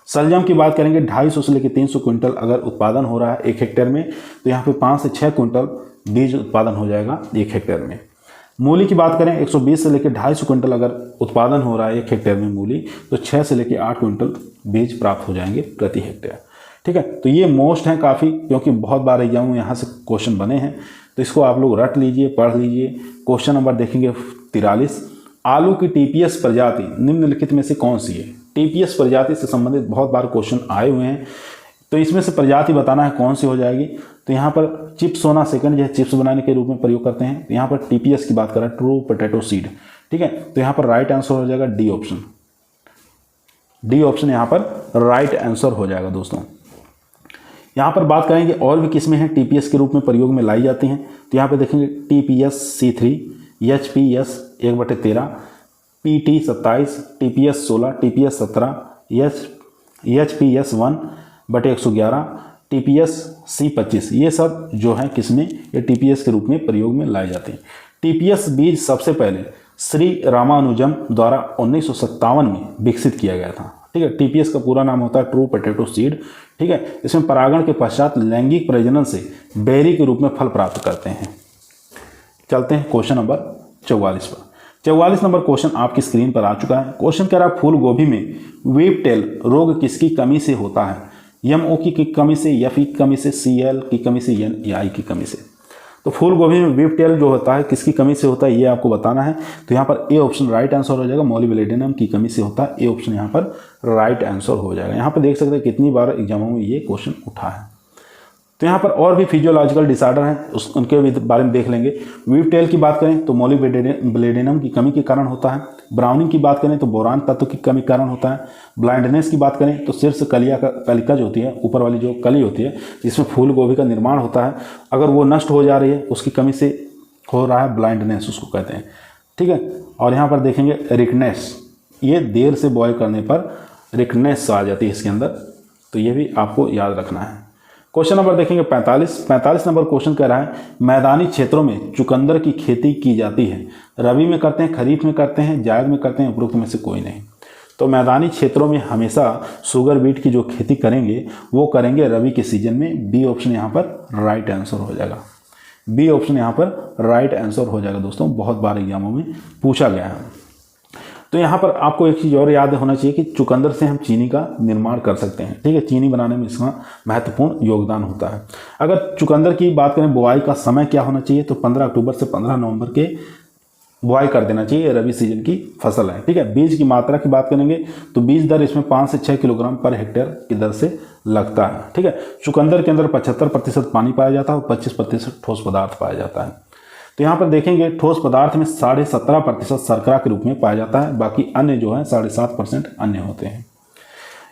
शलजम की बात करेंगे, 250 से लेकर 300 क्विंटल अगर उत्पादन हो रहा है 1 हेक्टेयर में, तो यहाँ पर 5 से 6 क्विंटल बीज उत्पादन हो जाएगा 1 हेक्टेयर में। मूली की बात करें, 120 से लेकर 250 क्विंटल अगर उत्पादन हो रहा है 1 हेक्टेयर में मूली, तो 6 से लेकर 8 क्विंटल बीज प्राप्त हो जाएंगे प्रति हेक्टेयर। ठीक है, तो ये मोस्ट हैं काफ़ी, क्योंकि बहुत बार एग्जाम में यहाँ से क्वेश्चन बने हैं, तो इसको आप लोग रट लीजिए, पढ़ लीजिए। क्वेश्चन नंबर देखेंगे 43। आलू की टीपीएस प्रजाति निम्नलिखित में से कौन सी है? टीपीएस प्रजाति से संबंधित बहुत बार क्वेश्चन आए हुए हैं, तो इसमें से प्रजाति बताना है कौन सी हो जाएगी। तो यहाँ पर चिप्स होना सेकंड, जो है चिप्स बनाने के रूप में प्रयोग करते हैं। तो यहाँ पर टीपीएस की बात करें, ट्रू पोटैटो सीड। ठीक है, तो यहाँ पर राइट आंसर हो जाएगा डी ऑप्शन। डी ऑप्शन यहाँ पर राइट आंसर हो जाएगा दोस्तों। यहाँ पर बात करेंगे और भी किस्में हैं टीपीएस के रूप में प्रयोग में लाई जाती हैं। तो यहाँ पे देखेंगे TPS C3, HPS 1/13, PT 27, TPS 16, TPS 17, HPS 1/111, TPS C25। ये सब जो है किस्में ये टीपीएस के रूप में प्रयोग में लाई जाती हैं। टीपीएस बीज सबसे पहले श्री रामानुजम द्वारा 1957 में विकसित किया गया था। ठीक है, टीपीएस का पूरा नाम होता है ट्रू पोटैटो सीड। ठीक है, इसमें परागण के पश्चात लैंगिक प्रजनन से बेरी के रूप में फल प्राप्त करते हैं। चलते हैं क्वेश्चन नंबर 44 पर। 44 नंबर क्वेश्चन आपकी स्क्रीन पर आ चुका है। क्वेश्चन कह रहा है फूल गोभी में वीप टेल रोग किसकी कमी से होता है? एमओ की कमी से, एफ की कमी से, सीएल की कमी से, एन या आई की कमी से? तो फूल गोभी में वीप टेल जो होता है किसकी कमी से होता है ये आपको बताना है। तो यहाँ पर ए ऑप्शन राइट आंसर हो जाएगा, मॉलिबेलिडिनम की कमी से होता है। ए ऑप्शन यहाँ पर राइट आंसर हो जाएगा। यहाँ पर देख सकते हैं कितनी बार एग्जामों में ये क्वेश्चन उठा है। तो यहाँ पर और भी फिजियोलॉजिकल डिसऑर्डर हैं, उनके भी बारे में देख लेंगे। वीप टेल की बात करें तो मॉलिबेलिडिनम की कमी के कारण होता है। ब्राउनिंग की बात करें तो बोरान तत्व की कमी के कारण होता है। ब्लाइंडनेस की बात करें तो शीर्ष कलिका जो होती है, ऊपर वाली जो कली होती है जिसमें फूल गोभी का निर्माण होता है, अगर वो नष्ट हो जा रही है उसकी कमी से हो रहा है ब्लाइंडनेस, उसको कहते हैं। ठीक है, और यहाँ पर देखेंगे रिकनेस, ये देर से बॉयल करने पर रिकनेस आ जाती है इसके अंदर, तो ये भी आपको याद रखना है। क्वेश्चन नंबर देखेंगे 45 नंबर क्वेश्चन कह रहा है मैदानी क्षेत्रों में चुकंदर की खेती की जाती है, रबी में करते हैं, खरीफ में करते हैं, जायद में करते हैं, उपरोक्त में से कोई नहीं। तो मैदानी क्षेत्रों में हमेशा शुगर बीट की जो खेती करेंगे वो करेंगे रबी के सीजन में। बी ऑप्शन यहाँ पर राइट आंसर हो जाएगा। बी ऑप्शन यहाँ पर राइट आंसर हो जाएगा दोस्तों, बहुत बार एग्जामों में पूछा गया है। तो यहाँ पर आपको एक चीज़ और याद होना चाहिए कि चुकंदर से हम चीनी का निर्माण कर सकते हैं। ठीक है, चीनी बनाने में इसका महत्वपूर्ण योगदान होता है। अगर चुकंदर की बात करें बुआई का समय क्या होना चाहिए, तो 15 अक्टूबर से 15 नवंबर के बुआई कर देना चाहिए। ये रबी सीजन की फसल है, ठीक है। बीज की मात्रा की बात करेंगे तो बीज दर इसमें 5 से 6 किलोग्राम पर हेक्टेयर की दर से लगता है, ठीक है। चुकंदर के अंदर 75% पानी पाया जाता है और 25% ठोस पदार्थ पाया जाता है। तो यहाँ पर देखेंगे ठोस पदार्थ में 17.5% शर्करा के रूप में पाया जाता है, बाकी अन्य जो है 7.5% अन्य होते हैं।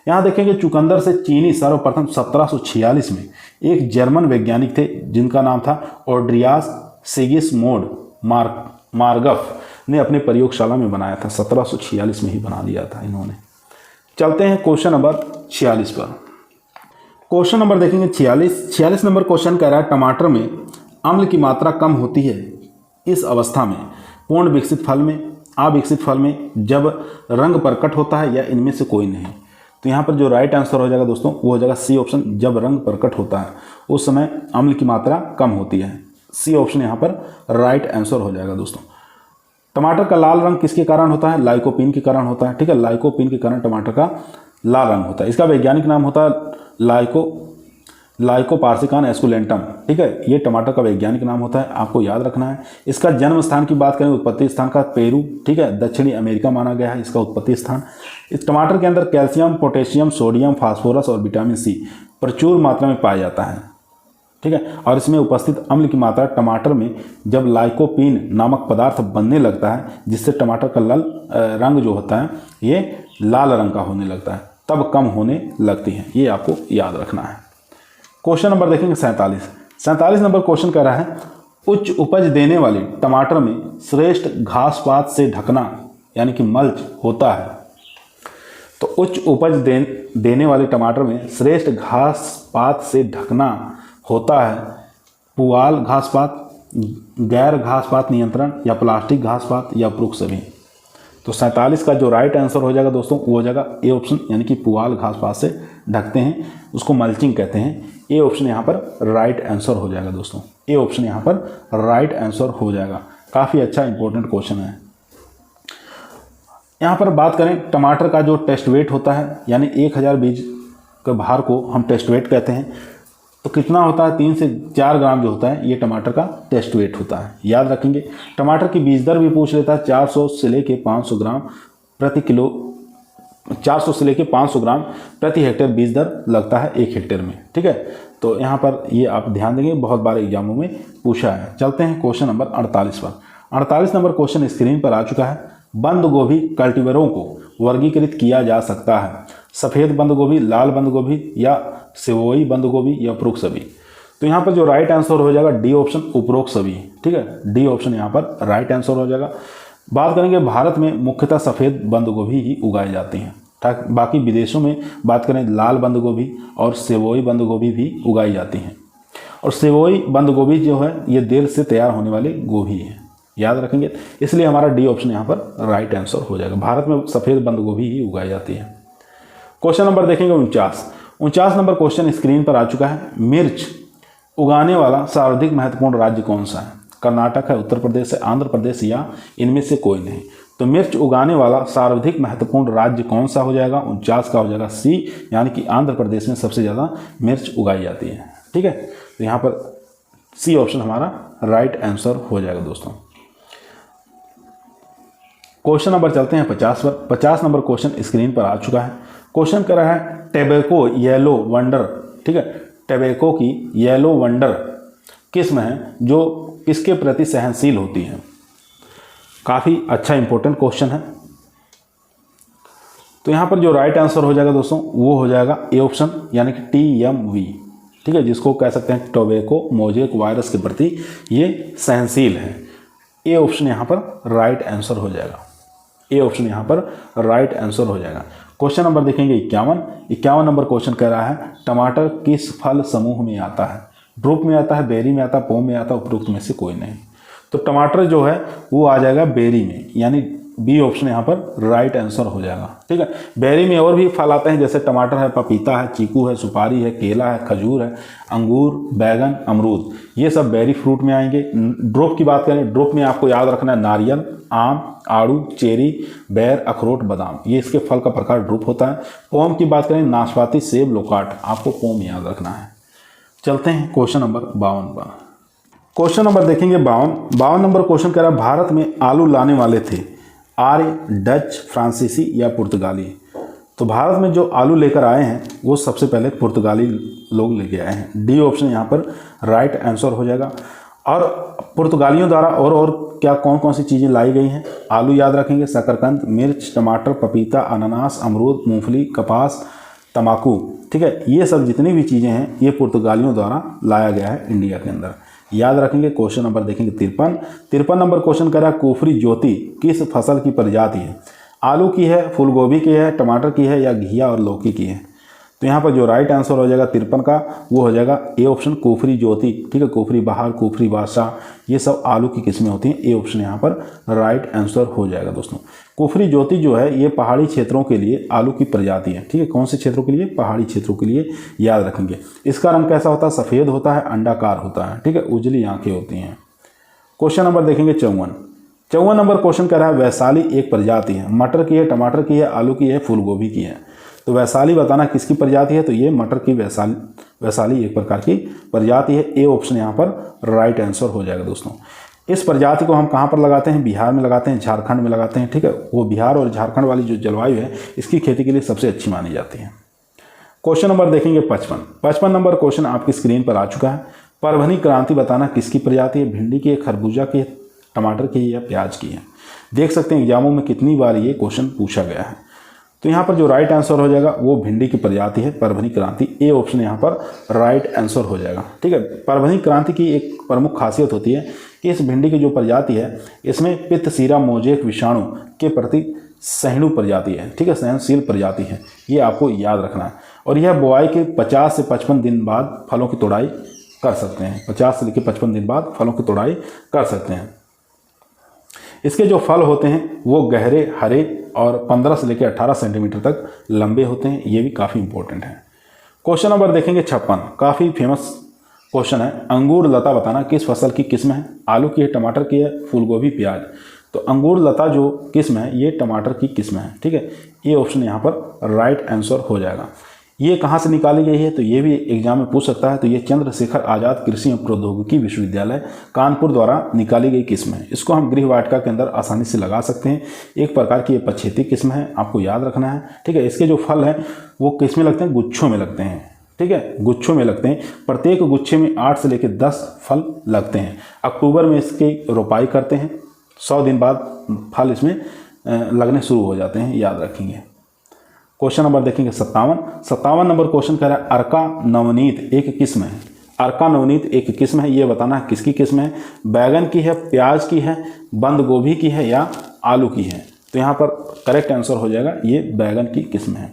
यहाँ देखेंगे चुकंदर से चीनी सर्वप्रथम 1746 में एक जर्मन वैज्ञानिक थे जिनका नाम था ओड्रियास सिगिस्मुंड मार्गफ ने अपने प्रयोगशाला में बनाया था। 1746 में ही बना दिया था इन्होंने। चलते हैं क्वेश्चन नंबर 46 पर। क्वेश्चन नंबर देखेंगे 46 नंबर क्वेश्चन कह रहा है टमाटर में अम्ल की मात्रा कम होती है इस अवस्था में पूर्ण विकसित फल में, अविकसित फल में, जब रंग प्रकट होता है या इनमें से कोई नहीं। तो यहाँ पर जो राइट आंसर हो जाएगा दोस्तों वो हो जाएगा सी ऑप्शन, जब रंग प्रकट होता है उस समय अम्ल की मात्रा कम होती है। सी ऑप्शन यहाँ पर राइट आंसर हो जाएगा दोस्तों। टमाटर का लाल रंग किसके कारण होता है? लाइकोपीन के कारण होता है, ठीक है। लाइकोपीन के कारण टमाटर का लाल रंग होता है। इसका वैज्ञानिक नाम होता है लाइकोपार्सिकान एस्कुलेंटम, ठीक है। ये टमाटर का वैज्ञानिक नाम होता है, आपको याद रखना है। इसका जन्म स्थान की बात करें, उत्पत्ति स्थान का पेरू, ठीक है, दक्षिणी अमेरिका माना गया है इसका उत्पत्ति स्थान। इस टमाटर के अंदर कैल्शियम, पोटेशियम, सोडियम, फास्फोरस और विटामिन सी प्रचुर मात्रा में पाया जाता है, ठीक है। और इसमें उपस्थित अम्ल की मात्रा टमाटर में जब लाइकोपीन नामक पदार्थ बनने लगता है जिससे टमाटर का लाल रंग जो होता है ये लाल रंग का होने लगता है, तब कम होने लगती है। ये आपको याद रखना है। क्वेश्चन नंबर देखेंगे 47 नंबर क्वेश्चन कह रहा है उच्च उपज देने वाले टमाटर में श्रेष्ठ घास पात से ढकना यानी कि मल्च होता है। तो उच्च उपज देने वाले टमाटर में श्रेष्ठ घास पात से ढकना होता है पुआल घास पात, गैर घास पात नियंत्रण, या प्लास्टिक घास पात, या उपरोक्त सभी। तो 47 का जो राइट आंसर हो जाएगा दोस्तों वो हो जाएगा ए ऑप्शन, यानी कि पुआल घास पात से ढकते हैं, उसको मल्चिंग कहते हैं। ए ऑप्शन यहाँ पर राइट आंसर हो जाएगा दोस्तों। ए ऑप्शन यहाँ पर राइट आंसर हो जाएगा। काफ़ी अच्छा इंपॉर्टेंट क्वेश्चन है। यहाँ पर बात करें टमाटर का जो टेस्ट वेट होता है, यानी 1000 बीज के भार को हम टेस्ट वेट कहते हैं। तो कितना होता है? 3 से 4 ग्राम जो होता है ये टमाटर का टेस्ट वेट होता है, याद रखेंगे। टमाटर की बीज दर भी पूछ लेता है, 400 से लेके 500 ग्राम प्रति किलो, 400 से लेके 500 ग्राम प्रति हेक्टेयर बीज दर लगता है 1 हेक्टेयर में, ठीक है। तो यहाँ पर ये आप ध्यान देंगे, बहुत बार एग्जामों में पूछा है। चलते हैं क्वेश्चन नंबर 48 पर। 48 नंबर क्वेश्चन स्क्रीन पर आ चुका है। बंद गोभी कल्टीवेरों को वर्गीकृत किया जा सकता है, सफ़ेद बंद गोभी, लाल बंद गोभी, या सेवोई बंद गोभी, या उपरोक्त सभी। तो यहाँ पर जो राइट आंसर हो जाएगा डी ऑप्शन, उपरोक्त सभी, ठीक है। डी ऑप्शन यहाँ पर राइट आंसर हो जाएगा। बात करेंगे भारत में मुख्यतः सफ़ेद बंद गोभी ही उगाई जाती हैं, बाकी विदेशों में बात करें लाल बंद गोभी और सेवोई बंद गोभी भी उगाई जाती हैं। और सेवोई बंद गोभी जो है ये देर से तैयार होने वाली गोभी है, याद रखेंगे। इसलिए हमारा डी ऑप्शन यहाँ पर राइट आंसर हो जाएगा। भारत में सफ़ेद बंद गोभी ही उगाई जाती है। क्वेश्चन नंबर देखेंगे 49 नंबर क्वेश्चन स्क्रीन पर आ चुका है। मिर्च उगाने वाला सर्वाधिक महत्वपूर्ण राज्य कौन सा है? कर्नाटक है, उत्तर प्रदेश है, आंध्र प्रदेश, या इनमें से कोई नहीं। तो मिर्च उगाने वाला सर्वाधिक महत्वपूर्ण राज्य कौन सा हो जाएगा? 49 का हो जाएगा सी, यानी कि आंध्र प्रदेश में सबसे ज़्यादा मिर्च उगाई जाती है, ठीक है। तो यहाँ पर सी ऑप्शन हमारा राइट आंसर हो जाएगा दोस्तों। क्वेश्चन नंबर चलते हैं 50 पर। 50 नंबर क्वेश्चन स्क्रीन पर आ चुका है। क्वेश्चन कर रहा है टोबैको येलो वंडर, ठीक है। टोबैको की येलो वंडर किस्म है जो किसके प्रति सहनशील होती है? काफ़ी अच्छा इंपॉर्टेंट क्वेश्चन है। तो यहाँ पर जो राइट आंसर हो जाएगा दोस्तों वो हो जाएगा ए ऑप्शन, यानी कि TMV, ठीक है, जिसको कह सकते हैं टोबैको मोज़ेक वायरस के प्रति ये सहनशील है। ए ऑप्शन यहाँ पर राइट आंसर हो जाएगा। ए ऑप्शन यहाँ पर राइट आंसर हो जाएगा। क्वेश्चन नंबर देखेंगे 51 नंबर क्वेश्चन कह रहा है टमाटर किस फल समूह में आता है? ड्रूप में आता है, बेरी में आता है, पोम में आता है, उपरोक्त में से कोई नहीं। तो टमाटर जो है वो आ जाएगा बेरी में, यानी बी ऑप्शन यहाँ पर राइट आंसर हो जाएगा, ठीक है। बेरी में और भी फल आते हैं, जैसे टमाटर है, पपीता है, चीकू है, सुपारी है, केला है, खजूर है, अंगूर, बैगन, अमरूद, ये सब बेरी फ्रूट में आएंगे। ड्रूप की बात करें, ड्रूप में आपको याद रखना है नारियल, आम, आड़ू, चेरी, बेर, अखरोट, बादाम, ये इसके फल का प्रकार ड्रूप होता है। पोम की बात करें नाशपाती, सेब, लोकाट, आपको पोम याद रखना है। चलते हैं क्वेश्चन नंबर 52 पर। क्वेश्चन नंबर देखेंगे 52 नंबर क्वेश्चन कह रहा है भारत में आलू लाने वाले थे आर्य, डच, फ्रांसीसी या पुर्तगाली। तो भारत में जो आलू लेकर आए हैं वो सबसे पहले पुर्तगाली लोग लेके आए हैं। डी ऑप्शन यहाँ पर राइट आंसर हो जाएगा। और पुर्तगालियों द्वारा और क्या कौन कौन सी चीज़ें लाई गई हैं? आलू याद रखेंगे, शकरकंद, मिर्च, टमाटर, पपीता, अनानास, अमरूद, मूंगफली, कपास, तम्बाकू। ठीक है, ये सब जितनी भी चीज़ें हैं ये पुर्तगालियों द्वारा लाया गया है इंडिया के अंदर। याद रखेंगे। क्वेश्चन नंबर देखेंगे 53 नंबर क्वेश्चन कह रहा है कुफरी ज्योति किस फसल की प्रजाति है? आलू की है, फूल गोभी की है, टमाटर की है या घिया और लौकी की है? तो यहाँ पर जो राइट आंसर हो जाएगा 53 का वो हो जाएगा ए ऑप्शन कुफरी ज्योति। ठीक है, कुफरी बहार, कुफरी बादशाह, ये सब आलू की किस्में होती हैं। ए ऑप्शन यहाँ पर राइट आंसर हो जाएगा दोस्तों। कुफरी ज्योति जो है ये पहाड़ी क्षेत्रों के लिए आलू की प्रजाति है। ठीक है, कौन से क्षेत्रों के लिए? पहाड़ी क्षेत्रों के लिए। याद रखेंगे। इसका रंग कैसा होता है? सफ़ेद होता है, अंडाकार होता है। ठीक है, उजली आंखें होती हैं। क्वेश्चन नंबर देखेंगे 54 नंबर क्वेश्चन कह रहा है वैशाली एक प्रजाति है, मटर की है, टमाटर की है, आलू की है, फूल गोभी की है। तो वैशाली बताना किसकी प्रजाति है? तो ये मटर की वैशाली एक प्रकार की प्रजाति है। ए ऑप्शन यहाँ पर राइट आंसर हो जाएगा दोस्तों। इस प्रजाति को हम कहाँ पर लगाते हैं? बिहार में लगाते हैं, झारखंड में लगाते हैं। ठीक है, वो बिहार और झारखंड वाली जो जलवायु है इसकी खेती के लिए सबसे अच्छी मानी जाती है। क्वेश्चन नंबर देखेंगे 55 नंबर क्वेश्चन आपकी स्क्रीन पर आ चुका है। परभनी क्रांति बताना किसकी प्रजाति है? भिंडी की है, खरबूजा की है, टमाटर की है या प्याज की है? देख सकते हैं एग्जामों में कितनी बार ये क्वेश्चन पूछा गया है। तो यहाँ पर जो राइट आंसर हो जाएगा वो भिंडी की प्रजाति है, परभनी क्रांति। ए ऑप्शन यहाँ पर राइट आंसर हो जाएगा। ठीक है, परभनी क्रांति की एक प्रमुख खासियत होती है कि इस भिंडी की जो प्रजाति है इसमें पित्तसीरा मोजेक विषाणु के प्रति सहिष्णु प्रजाति है। ठीक है, सहनशील प्रजाति है, ये आपको याद रखना है। और यह बुआई के 50 से 55 दिन बाद फलों की तोड़ाई कर सकते हैं। 50 से लेकर 55 दिन बाद फलों की तोड़ाई कर सकते हैं। इसके जो फल होते हैं वो गहरे हरे और 15 से लेकर 18 सेंटीमीटर तक लंबे होते हैं। ये भी काफ़ी इंपॉर्टेंट है। क्वेश्चन नंबर देखेंगे 56, काफ़ी फेमस क्वेश्चन है। अंगूर लता बताना किस फसल की किस्म है? आलू की है, टमाटर की है, फूलगोभी, प्याज। तो अंगूर लता जो किस्म है ये टमाटर की किस्म है। ठीक है, ये ऑप्शन यहाँ पर राइट आंसर हो जाएगा। ये कहाँ से निकाली गई है? तो ये भी एग्जाम में पूछ सकता है। तो ये चंद्रशेखर आज़ाद कृषि एवं प्रौद्योगिकी विश्वविद्यालय कानपुर द्वारा निकाली गई किस्म है। इसको हम गृह वाटिका के अंदर आसानी से लगा सकते हैं। एक प्रकार की ये पछेती किस्म है, आपको याद रखना है। ठीक है, इसके जो फल हैं वो किस में लगते हैं? गुच्छों में लगते हैं। ठीक है, गुच्छों में लगते हैं। प्रत्येक गुच्छे में 8 से लेकर 10 फल लगते हैं। अक्टूबर में इसकी रोपाई करते हैं, 100 दिन बाद फल इसमें लगने शुरू हो जाते हैं। याद रखेंगे। क्वेश्चन नंबर देखेंगे 57 नंबर क्वेश्चन कह रहा है अर्का नवनीत एक किस्म है। अर्का नवनीत एक किस्म है, ये बताना है किसकी किस्म है? बैगन की है, प्याज की है, बंद गोभी की है या आलू की है? तो यहाँ पर करेक्ट आंसर हो जाएगा ये बैगन की किस्म है।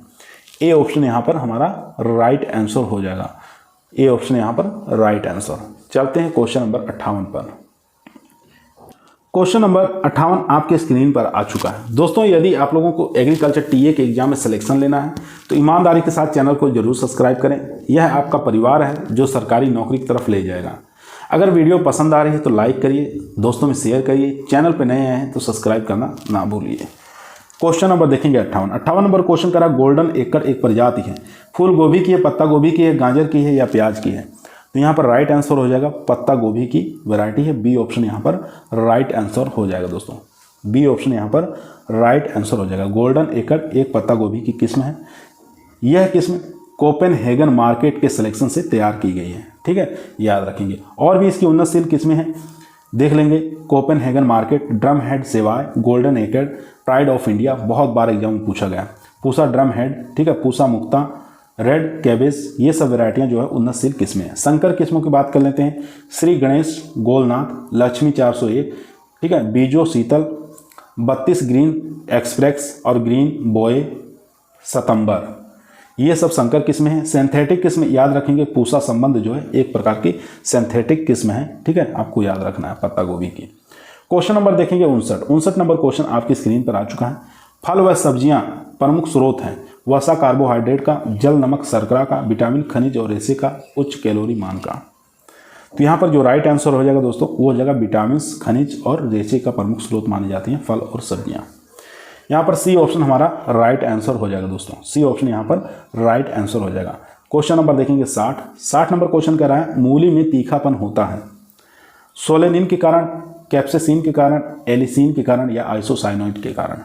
ए ऑप्शन यहाँ पर हमारा राइट आंसर हो जाएगा। ए ऑप्शन यहाँ पर राइट आंसर। चलते हैं क्वेश्चन नंबर 58 पर। क्वेश्चन नंबर 58 आपके स्क्रीन पर आ चुका है। दोस्तों, यदि आप लोगों को एग्रीकल्चर टीए के एग्जाम में सिलेक्शन लेना है तो ईमानदारी के साथ चैनल को जरूर सब्सक्राइब करें। यह आपका परिवार है जो सरकारी नौकरी की तरफ ले जाएगा। अगर वीडियो पसंद आ रही है तो लाइक करिए, दोस्तों में शेयर करिए, चैनल पर नए आए हैं तो सब्सक्राइब करना ना भूलिए। क्वेश्चन नंबर देखेंगे 58 नंबर क्वेश्चन करा गोल्डन एकड़ एक प्रजाति है। फूल गोभी की है, पत्ता गोभी की है, गाजर की है या प्याज की है? तो यहाँ पर राइट आंसर हो जाएगा पत्ता गोभी की वैरायटी है। बी ऑप्शन यहाँ पर राइट आंसर हो जाएगा दोस्तों। बी ऑप्शन यहाँ पर राइट आंसर हो जाएगा। गोल्डन एकड़ एक पत्ता गोभी की किस्म है। यह किस्म कोपेनहेगन मार्केट के सिलेक्शन से तैयार की गई है। ठीक है, याद रखेंगे। और भी इसकी उन्नतशील किस्में हैं, देख लेंगे। Copenhagen market, drumhead Savoy, golden acre, pride of India, बहुत बार एग्जाम में पूछा गया। पूसा ड्रम हेड, ठीक है, पूसा मुक्ता, रेड कैबेज, ये सब वैरायटियाँ जो है उन्नतशील किस्में हैं। संकर किस्मों की बात कर लेते हैं। श्री गणेश, गोलनाथ, लक्ष्मी 401, ठीक है, बीजो शीतल, 32 ग्रीन एक्सप्रेस और ग्रीन बॉय सितंबर, ये सब संकर किस्में हैं। सिंथेटिक किस्म याद रखेंगे। पूसा संबंध जो है एक प्रकार की सिंथेटिक किस्म है। ठीक है, आपको याद रखना है पत्ता गोभी की। क्वेश्चन नंबर देखेंगे 59 नंबर क्वेश्चन आपकी स्क्रीन पर आ चुका है। फल व सब्जियां प्रमुख स्रोत हैं वसा कार्बोहाइड्रेट का, जल नमक शर्करा का, विटामिन खनिज और रेशे का, उच्च कैलोरी मान का। तो यहाँ पर जो राइट आंसर हो जाएगा दोस्तों वो हो जाएगा विटामिन खनिज और रेशे का प्रमुख स्रोत मानी जाती हैं फल और सब्जियाँ। यहाँ पर सी ऑप्शन हमारा राइट आंसर हो जाएगा दोस्तों। सी ऑप्शन यहाँ पर राइट आंसर हो जाएगा। क्वेश्चन नंबर देखेंगे 60 नंबर क्वेश्चन कह रहा है मूली में तीखापन होता है। सोलेनिन के कारण, कैप्सेसिन के कारण, एलिसिन के कारण या आइसोसाइनाइड के कारण।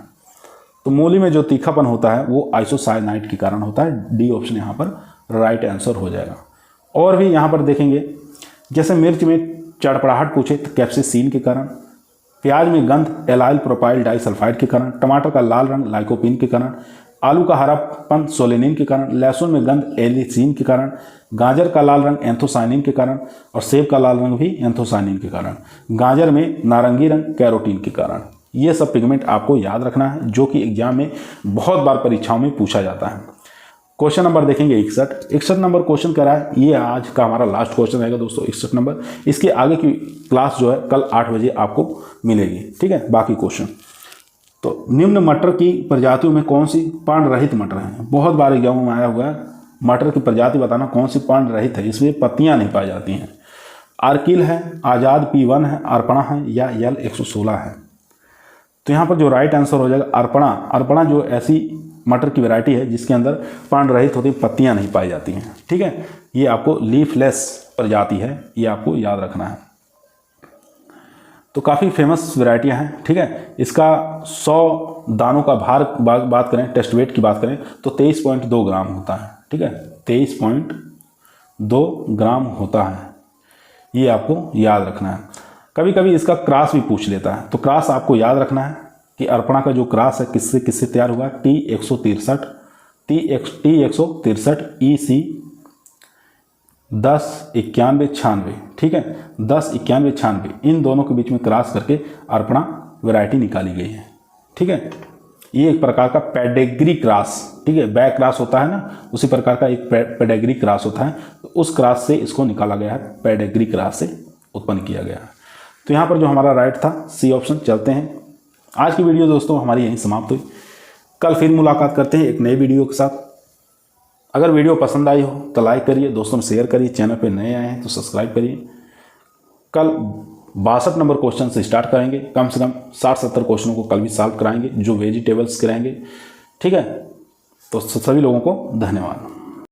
तो मूली में जो तीखापन होता है वो आइसोसाइनाइड के कारण होता है। डी ऑप्शन यहाँ पर राइट आंसर हो जाएगा। और भी यहाँ पर देखेंगे, जैसे मिर्च में चड़पड़ाहट पूछे तो कैप्सेसिन के कारण, प्याज में गंध एलाइल प्रोपाइल डाइसल्फाइड के कारण, टमाटर का लाल रंग लाइकोपीन के कारण, आलू का हरापन सोलेनिन के कारण, लहसुन में गंध एलिसिन के कारण, गाजर का लाल रंग एंथोसाइनिन के कारण और सेब का लाल रंग भी एंथोसाइनिन के कारण, गाजर में नारंगी रंग कैरोटीन के कारण। ये सब पिगमेंट आपको याद रखना है, जो कि एग्जाम में बहुत बार परीक्षाओं में पूछा जाता है। क्वेश्चन नंबर देखेंगे 61 नंबर क्वेश्चन कह रहा है, ये आज का हमारा लास्ट क्वेश्चन रहेगा दोस्तों 61 नंबर। इसके आगे की क्लास जो है कल 8 बजे आपको मिलेगी, ठीक है। बाकी क्वेश्चन तो निम्न मटर की प्रजातियों में कौन सी पर्ण रहित मटर है। बहुत बार एग्जाम में आया हुआ है, मटर की प्रजाति बताना कौन सी पर्ण रहित है, इसमें पत्तियां नहीं पाई जाती हैं। आर्किल है, आज़ाद P1 है, अर्पणा है या यल 116 है। तो यहाँ पर जो राइट आंसर हो जाएगा अर्पणा। अर्पणा जो ऐसी मटर की वैरायटी है जिसके अंदर पर्ण रहित होती, पत्तियां नहीं पाई जाती हैं, ठीक है। ये आपको लीफलेस प्रजाति है, ये आपको याद रखना है। तो काफ़ी फेमस वैरायटियां हैं, ठीक है। इसका 100 दानों का भार बात करें, टेस्ट वेट की बात करें तो 23.2 ग्राम होता है, ठीक है। 23.2 ग्राम होता है, ये आपको याद रखना है। कभी कभी इसका क्रॉस भी पूछ लेता है, तो क्रॉस आपको याद रखना है कि अर्पणा का जो क्रॉस है किससे किससे तैयार हुआ, T163 EC 109196, ठीक है। 109196 इन दोनों के बीच में क्रॉस करके अर्पणा वैरायटी निकाली गई है, ठीक है। ये एक प्रकार का पेडेग्री क्रॉस, ठीक है। बैक क्रॉस होता है ना, उसी प्रकार का एक पेडेग्री क्रॉस होता है, तो उस क्रॉस से इसको निकाला गया है, पेडेग्री क्रॉस से उत्पन्न किया गया है। तो यहाँ पर जो हमारा राइट था सी ऑप्शन। चलते हैं, आज की वीडियो दोस्तों हमारी यहीं समाप्त हुई। कल फिर मुलाकात करते हैं एक नए वीडियो के साथ। अगर वीडियो पसंद आई हो तो लाइक करिए, दोस्तों में शेयर करिए, चैनल पे नए आए हैं तो सब्सक्राइब करिए। कल 62 नंबर क्वेश्चन से स्टार्ट करेंगे, कम से कम 60-70 क्वेश्चनों को कल भी सॉल्व कराएंगे, जो वेजिटेबल्स कराएंगे, ठीक है। तो सभी लोगों को धन्यवाद।